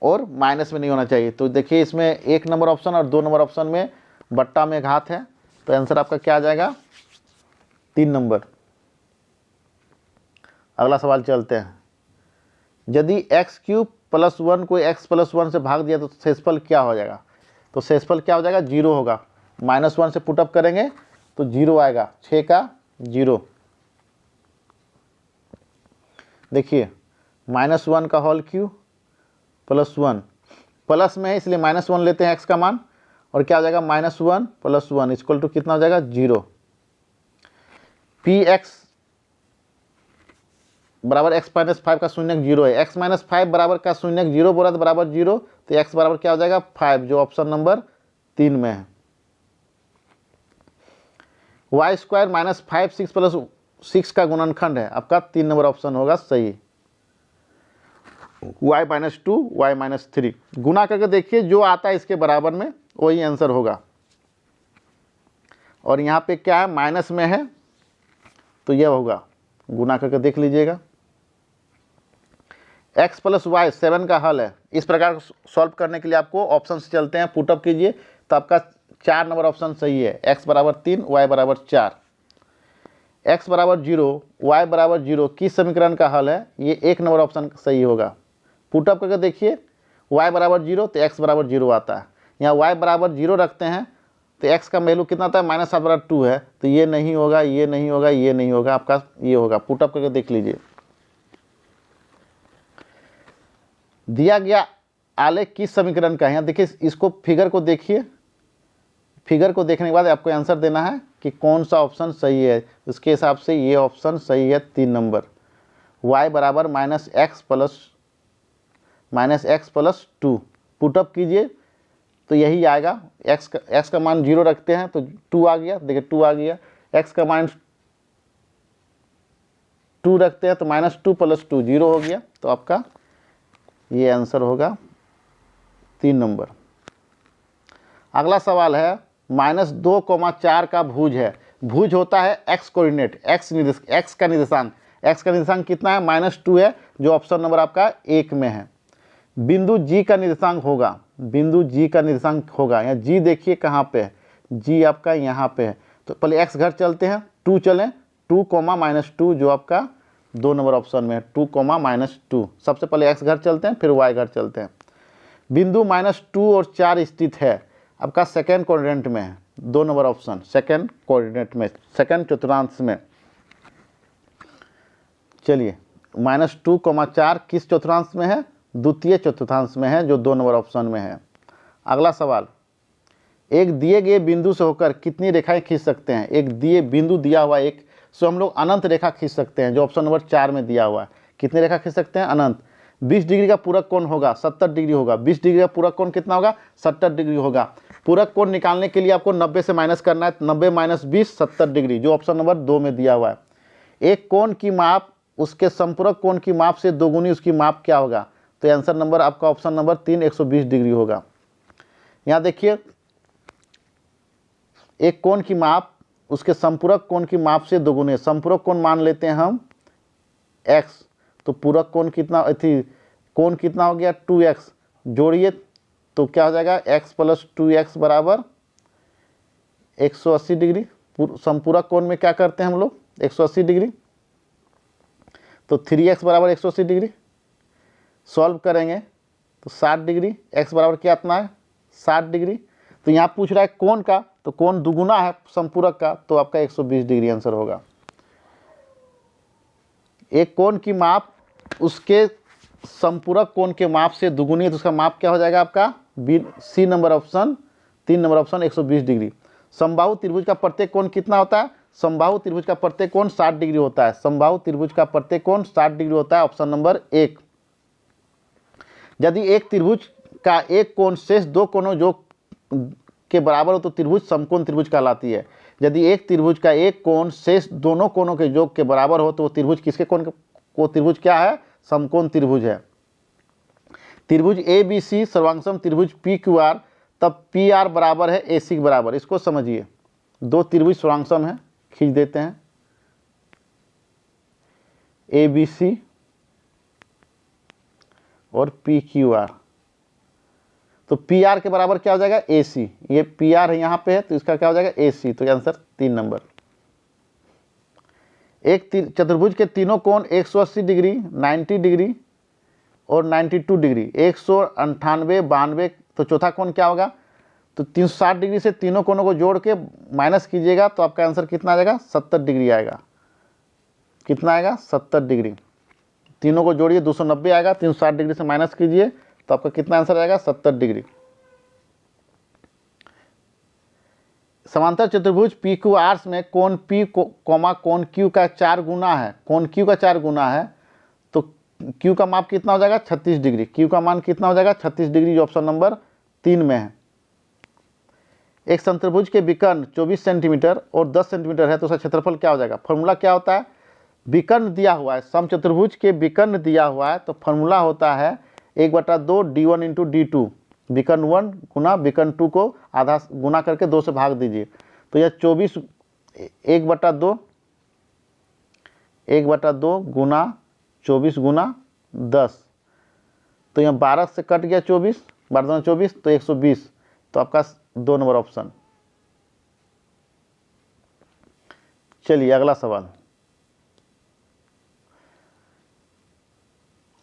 और माइनस में नहीं होना चाहिए। तो देखिए इसमें 1 नंबर ऑप्शन और 2 नंबर ऑप्शन में बट्टा में घात है, तो आंसर आपका क्या आ जाएगा 3 नंबर। अगला सवाल चलते हैं। यदि x³ + 1 को x + 1 से भाग दिया तो शेषफल क्या हो जाएगा, तो शेषफल क्या हो जाएगा 0 होगा। -1 से पुटअप करेंगे तो 0 आएगा, 6 का 0। देखिए -1 का होल क्यूब +1, प्लस में है इसलिए -1 लेते हैं x का मान, और क्या हो जाएगा -1 + 1 इक्वल टू कितना हो जाएगा 0। px बराबर x - 5 का शून्यक 0 है, x - 5 बराबर का शून्यक 0 बोला तो बराबर 0, तो x बराबर क्या हो जाएगा 5, जो ऑप्शन नंबर 3 में है। y² - 5 6 + 6 का गुणनखंड है, आपका 3 नंबर ऑप्शन होगा सही। y-2 y-3 गुना करके देखिए, जो आता है इसके बराबर में वही आंसर होगा। और यहाँ पे क्या है, माइनस में है तो यह होगा, गुना करके देख लीजिएगा। x + y 7 का हल है। इस प्रकार सॉल्व करने के लिए आपको ऑप्शन से चलते हैं, पुटअप कीजिए तो आपका 4 नंबर ऑप्शन सही है। x = 3 y = 4, x = 0 y = 0 किस समीकरण का हल है, ये 1 नंबर ऑप्शन सही होगा। पुटअप करके देखिए, y = 0 तो x = 0 आता है। यहाँ y = 0 रखते हैं तो x का वैल्यू कितना आता है, -7/2 है, तो ये नहीं होगा, ये नहीं होगा, ये नहीं होगा, आपका ये होगा। पुटअप करके देख लीजिए। दिया गया आलेख किस समीकरण का है, यहाँ देखिए, इसको फिगर को देखिए। फिगर को देखने के बाद आपको आंसर देना है कि कौन सा ऑप्शन सही है। उसके हिसाब से ये ऑप्शन सही है, 3 नंबर। y = -x + 2 पुटअप कीजिए तो यही आएगा। x का मान 0 रखते हैं तो 2 आ गया, देखिए 2 आ गया। x का मान 2 रखते हैं तो -2 + 2 0 हो गया, तो आपका ये आंसर होगा 3 नंबर। अगला सवाल है, -2,4 का भुज है। भुज होता है x कोऑर्डिनेट, x का निर्देशांक। x का निर्देशांक कितना है, -2 है, जो ऑप्शन नंबर आपका 1 में है। बिंदु G का निर्देशांक होगा, बिंदु G का निर्देशांक होगा। यहाँ G देखिए कहाँ पे है, G आपका यहाँ पे है। तो पहले x घर चलते हैं, 2 चलें, 2, -2 जो आपका 2 नंबर ऑप्शन में है, 2, -2। सबसे पहले x घर चलते हैं, फिर y घर चलते हैं। बिंदु -2 और 4 स्थित है, आपका सेकेंड कोऑर्डिनेट में है, 2 नंबर ऑप्शन सेकेंड कोऑर्डिनेट में, सेकेंड चतुर्थांश में। चलिए, -2,4 किस चतुर्थांश में है, द्वितीय चतुर्थांश में है, जो 2 नंबर ऑप्शन में है। अगला सवाल, एक दिए गए बिंदु से होकर कितनी रेखाएं खींच सकते हैं। एक दिए बिंदु दिया हुआ एक, सो हम लोग अनंत रेखा खींच सकते हैं, जो ऑप्शन नंबर 4 में दिया हुआ है। कितनी रेखा खींच सकते हैं, अनंत। 20 डिग्री का पूरक कोण होगा 70 डिग्री होगा। 20 डिग्री का पूरक कोण कितना होगा, 70 डिग्री होगा। पूरक कोण निकालने के लिए आपको 90 से माइनस करना है, 90 - 20 70 डिग्री, जो ऑप्शन नंबर 2 में दिया हुआ है। एक कोण की माप उसके संपूरक कोण की माप से दोगुनी उसकी माप क्या होगा, तो आंसर नंबर आपका ऑप्शन नंबर 3 120 डिग्री होगा। यहाँ देखिए, एक कोण की माप उसके संपूरक कोण की माप से दोगुने, संपूरक कोण मान लेते हैं हम x, तो पूरक कोण कितना थी, कोण कितना हो गया 2x, जोड़िए तो क्या हो जाएगा, x + 2x = 180 डिग्री। संपूरक कोण में क्या करते हैं हम लोग, 180 डिग्री, तो 3x = 180 डिग्री। सॉल्व करेंगे तो 60 डिग्री, x बराबर क्या इतना है 60 डिग्री। तो यहाँ पूछ रहा है कोण का, तो कोण दुगुना है संपूरक का, तो आपका 120 डिग्री आंसर होगा। एक कोण की माप उसके संपूरक कोण के माप से दुगुनी है, तो उसका माप क्या हो जाएगा आपका, C number option, 3 number option 120 degree. समबाहु त्रिभुज का प्रत्येक कोण कितना होता है, समबाहु त्रिभुज का प्रत्येक कोण 60 डिग्री होता है। समबाहु त्रिभुज का प्रत्येक कोण 60 डिग्री होता है, ऑप्शन नंबर 1। यदि एक त्रिभुज का एक कोण शेष 2 कोणों जो के बराबर हो तो त्रिभुज समकोण त्रिभुज कहलाती है। यदि एक त्रिभुज का एक कोण शेष दोनों कोणों के योग के बराबर हो तो वो त्रिभुज किसके कोण को त्रिभुज क्या है, समकोण त्रिभुज है। त्रिभुज ABC सर्वांगसम त्रिभुज PQR, तब PR बराबर है AC के बराबर। इसको समझिए, 2 त्रिभुज सर्वांगसम है, खींच देते हैं ABC और PQR, तो PR के बराबर क्या हो जाएगा AC। ये PR है यहाँ पे है, तो इसका क्या हो जाएगा AC, तो आंसर 3 नंबर। एक चतुर्भुज के तीनों कोण 180 डिग्री, 90 डिग्री और 92 डिग्री, 198, 92, तो चौथा कोण क्या होगा, तो 360 डिग्री से तीनों कोणों को जोड़ के माइनस कीजिएगा तो आपका आंसर कितना आ जाएगा, 70 डिग्री आएगा। कितना आएगा, 70 डिग्री। तीनों को जोड़िए 290 आएगा, 360 डिग्री से माइनस कीजिए तो आपका कितना आंसर आएगा, 70 डिग्री। समांतर चतुर्भुज PQR में कोण P कोण Q का 4 गुना है, कोण Q का 4 गुना है, तो Q का माप कितना हो जाएगा, 36 डिग्री। Q का मान कितना हो जाएगा, 36 डिग्री, जो ऑप्शन नंबर 3 में है। एक समत्रिभुज के विकर्ण 24 सेंटीमीटर और 10 सेंटीमीटर है तो उसका क्षेत्रफल क्या हो जाएगा। फॉर्मूला क्या होता है, विकर्ण दिया हुआ है, समचतुर्भुज के विकर्ण दिया हुआ है तो फॉर्मूला होता है 1/2 d1 इंटू डी2, विकर्ण 1 गुना विकर्ण 2 को आधा गुना करके 2 से भाग दीजिए। तो यह 24 1/2 गुना 24 गुना 10, तो यहाँ 12 से कट गया 24, 12 24 तो 120, तो आपका 2 नंबर ऑप्शन। चलिए अगला सवाल,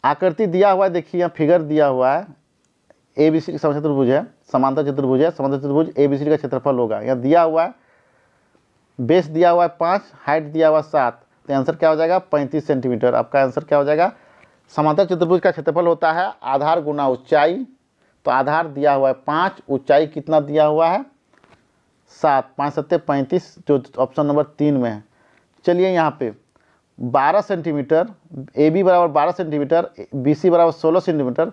आकृति दिया हुआ है, देखिए यहाँ फिगर दिया हुआ है, एबीसी समचतुर्भुज है, समांतर चतुर्भुज है, समांतर चतुर्भुज एबीसी का क्षेत्रफल होगा। यहाँ दिया हुआ है बेस दिया हुआ है 5, हाइट दिया हुआ 7, तो आंसर क्या हो जाएगा 35 सेंटीमीटर। आपका आंसर क्या हो जाएगा। समांतर चतुर्भुज का क्षेत्रफल होता है आधार गुना ऊंचाई, तो आधार दिया हुआ है 5, ऊंचाई कितना दिया हुआ है 7, 5 7 35, जो ऑप्शन नंबर 3 में है। चलिए यहाँ पे 12 सेंटीमीटर, ए बी बराबर 12 सेंटीमीटर, बी सी बराबर 16 सेंटीमीटर,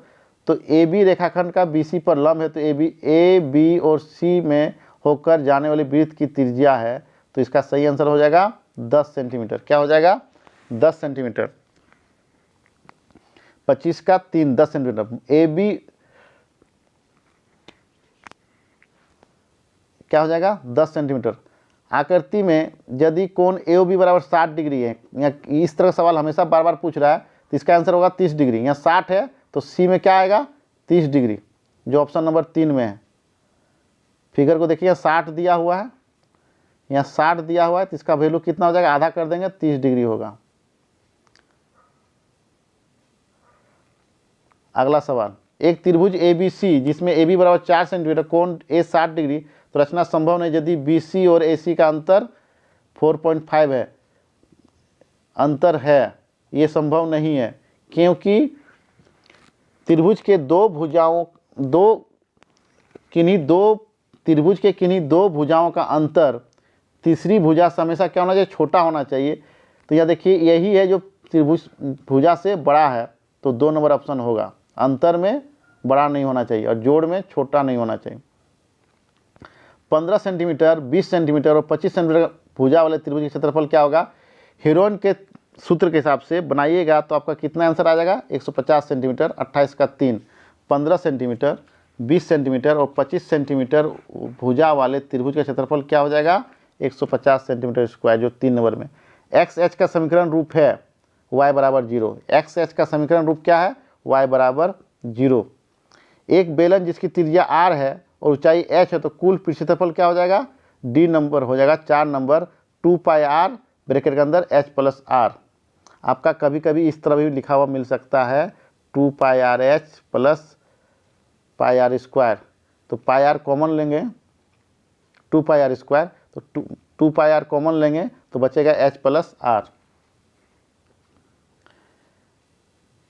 तो ए बी रेखाखंड का बी सी पर लंब है, तो ए बी और सी में होकर जाने वाली वृत्त की त्रिज्या है, तो इसका सही आंसर हो जाएगा 10 सेंटीमीटर। क्या हो जाएगा 10 सेंटीमीटर, 25 का 3 10 सेंटीमीटर। ए बी क्या हो जाएगा 10 सेंटीमीटर। आकृति में यदि कोण ए बी बराबर 60 डिग्री है, या इस तरह का सवाल हमेशा बार बार पूछ रहा है, तो इसका आंसर होगा 30 डिग्री। यहाँ 60 है तो सी में क्या आएगा 30 डिग्री, जो ऑप्शन नंबर 3 में है। फिगर को देखिए 60 दिया हुआ है, यहाँ 60 दिया हुआ है, तो इसका वैल्यू कितना हो जाएगा, आधा कर देंगे 30 डिग्री होगा। अगला सवाल, एक त्रिभुज ए बी सी जिसमें ए बी बराबर 4 सेंटीमीटर, कोण ए 60 डिग्री, तो रचना संभव नहीं यदि बी सी और ए सी का अंतर 4.5 है। अंतर है, ये संभव नहीं है, क्योंकि त्रिभुज के त्रिभुज के किन्हीं दो भुजाओं का अंतर तीसरी भुजा से हमेशा क्या होना चाहिए, छोटा होना चाहिए। तो यह देखिए यही है जो त्रिभुज भुजा से बड़ा है, तो 2 नंबर ऑप्शन होगा। अंतर में बड़ा नहीं होना चाहिए और जोड़ में छोटा नहीं होना चाहिए। 15 सेंटीमीटर, 20 सेंटीमीटर और 25 सेंटीमीटर भुजा वाले त्रिभुज का क्षेत्रफल क्या होगा। हीरोइन के सूत्र के हिसाब से बनाइएगा तो आपका कितना आंसर आ जाएगा 150 सेंटीमीटर, 28 का 3, 15 सेंटीमीटर, 20 सेंटीमीटर और 25 सेंटीमीटर भुजा वाले त्रिभुज का क्षेत्रफल क्या हो जाएगा 150 सेंटीमीटर स्क्वायर, जो 3 नंबर में। एक्स एच का समीकरण रूप है y बराबर 0। एक्स एच का समीकरण रूप क्या है y बराबर 0। एक बेलन जिसकी त्रिज्या r है और ऊंचाई h है, तो कुल पृष्ठफल क्या हो जाएगा d नंबर हो जाएगा 4 नंबर 2 पाई r ब्रैकेट के अंदर h प्लस r। आपका कभी कभी इस तरह भी लिखा हुआ मिल सकता है 2 pi R H plus pi R square, तो पाई आर कॉमन लेंगे 2 पाई आर स्क्वायर, तो 2 पाई आर कॉमन लेंगे तो बचेगा h प्लस r।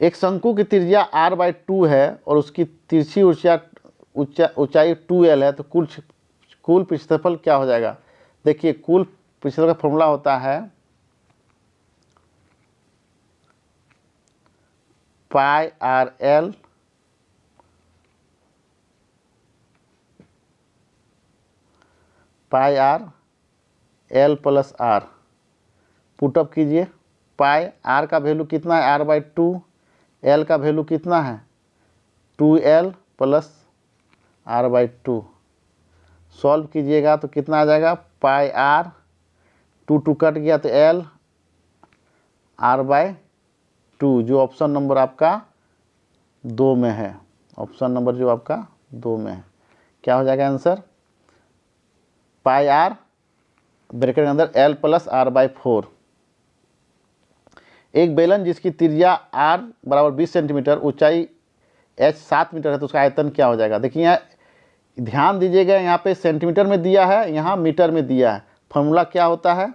एक शंकु की त्रिज्या r/2 है और उसकी तिरछी ऊंचाई 2l है, तो कुल पृष्ठफल क्या हो जाएगा। देखिए कुल पृष्ठफल का फॉर्मूला होता है pi R L pi R L plus R. Put up कीजिए, पाई आर का वैल्यू कितना है r/2, एल का वैल्यू कितना है 2l प्लस r/2। सॉल्व कीजिएगा तो कितना आ जाएगा पाई आर 2 कट गया तो l r/2, जो ऑप्शन नंबर आपका 2 में है। ऑप्शन नंबर जो आपका 2 में है क्या हो जाएगा आंसर पाई आर ब्रैकेट के अंदर l प्लस r/4। एक बेलन जिसकी त्रिज्या r बराबर 20 सेंटीमीटर, ऊंचाई h 7 मीटर है, तो उसका आयतन क्या हो जाएगा। देखिए यहाँ ध्यान दीजिएगा, यहाँ पे सेंटीमीटर में दिया है, यहाँ मीटर में दिया है। फॉर्मूला क्या होता है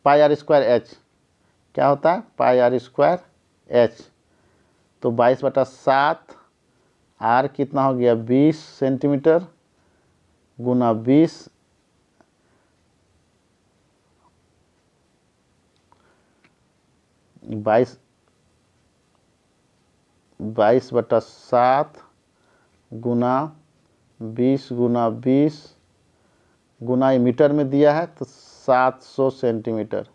पाई आर स्क्वायर एच, क्या होता है पाई आर स्क्वायर एच। तो 22/7 आर कितना हो गया 20 सेंटीमीटर गुना 20 22/7 गुना 20 गुना 20 गुना मीटर में दिया है तो 700 सेंटीमीटर।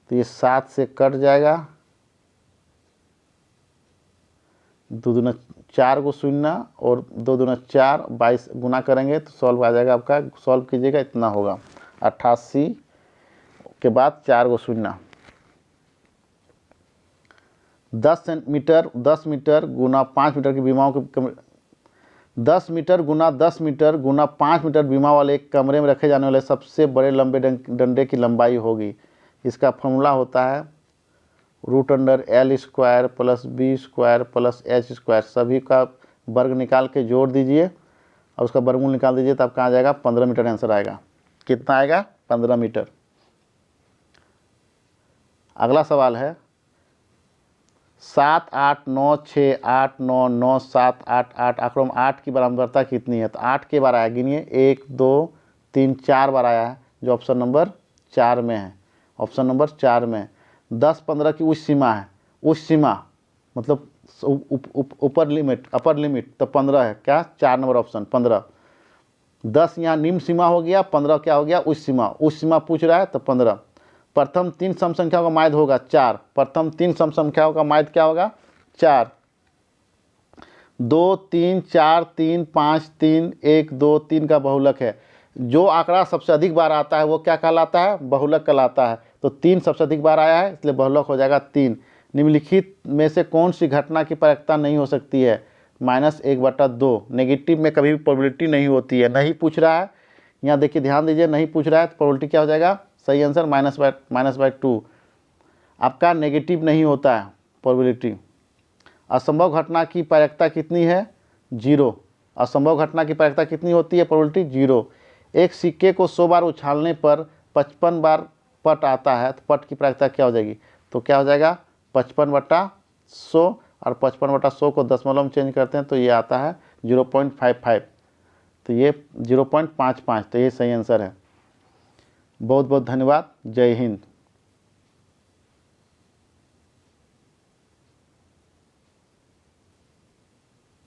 तो ये 7 से कट जाएगा, 2 दूना 4 को शून्य और 2 दूना 4, 22 गुना करेंगे तो सॉल्व आ जाएगा आपका। सॉल्व कीजिएगा, इतना होगा 88 के बाद 4 को शून्य। 10 मीटर गुना 5 मीटर की बीमाओं के 10 मीटर गुना 10 मीटर गुना 5 मीटर बीमा वाले एक कमरे में रखे जाने वाले सबसे बड़े लंबे डंडे की लंबाई होगी। इसका फॉर्मूला होता है √L² plus B² plus H²। सभी का वर्ग निकाल के जोड़ दीजिए और उसका वर्गमूल निकाल दीजिए, तब कहाँ जाएगा 15 मीटर आंसर आएगा। कितना आएगा? 15 मीटर। अगला सवाल है 7 8 9 6 8 9 9 7 8 8 आंकड़ों में 8 की बराबरता कितनी है? तो 8 के बार आया, गिनिए 1 2 3 4 बार आया है, जो ऑप्शन नंबर 4 में है। ऑप्शन नंबर 4 में 10 15 की उच्च सीमा है। उच्च सीमा मतलब ऊपर लिमिट, अपर लिमिट, तो 15 है। क्या? 4 नंबर ऑप्शन 15। 10 यहाँ निम्न सीमा हो गया, 15 क्या हो गया? उच्च सीमा। उच्च सीमा पूछ रहा है तो 15। प्रथम 3 सम संख्याओं का माध्य होगा 4। प्रथम 3 सम संख्याओं का माध्य क्या होगा? 4। 2 3 4 3 5 3 1 2 3 का बहुलक है। जो आंकड़ा सबसे अधिक बार आता है वो क्या कहलाता है? बहुलक कहलाता है। तो 3 सबसे अधिक बार आया है, इसलिए बहुलक हो जाएगा 3। निम्नलिखित में से कौन सी घटना की प्रायिकता नहीं हो सकती है? -1/2। नेगेटिव में कभी भी प्रोबेबिलिटी नहीं होती है। नहीं पूछ रहा है, यहाँ देखिए, ध्यान दीजिए, नहीं पूछ रहा है तो प्रोबेबिलिटी क्या हो जाएगा? सही आंसर -/2। आपका नेगेटिव नहीं होता है प्रोबेबिलिटी। असंभव घटना की प्रायिकता कितनी है? 0। असंभव घटना की प्रायिकता कितनी होती है? प्रोबेबिलिटी 0। एक सिक्के को 100 बार उछालने पर 55 बार पट आता है, तो पट की प्रायिकता क्या हो जाएगी? तो क्या हो जाएगा? 55/100, और 55/100 को दशमलव में चेंज करते हैं तो ये आता है 0.55। तो ये 0.55, तो ये सही आंसर है। बहुत बहुत धन्यवाद। जय हिंद।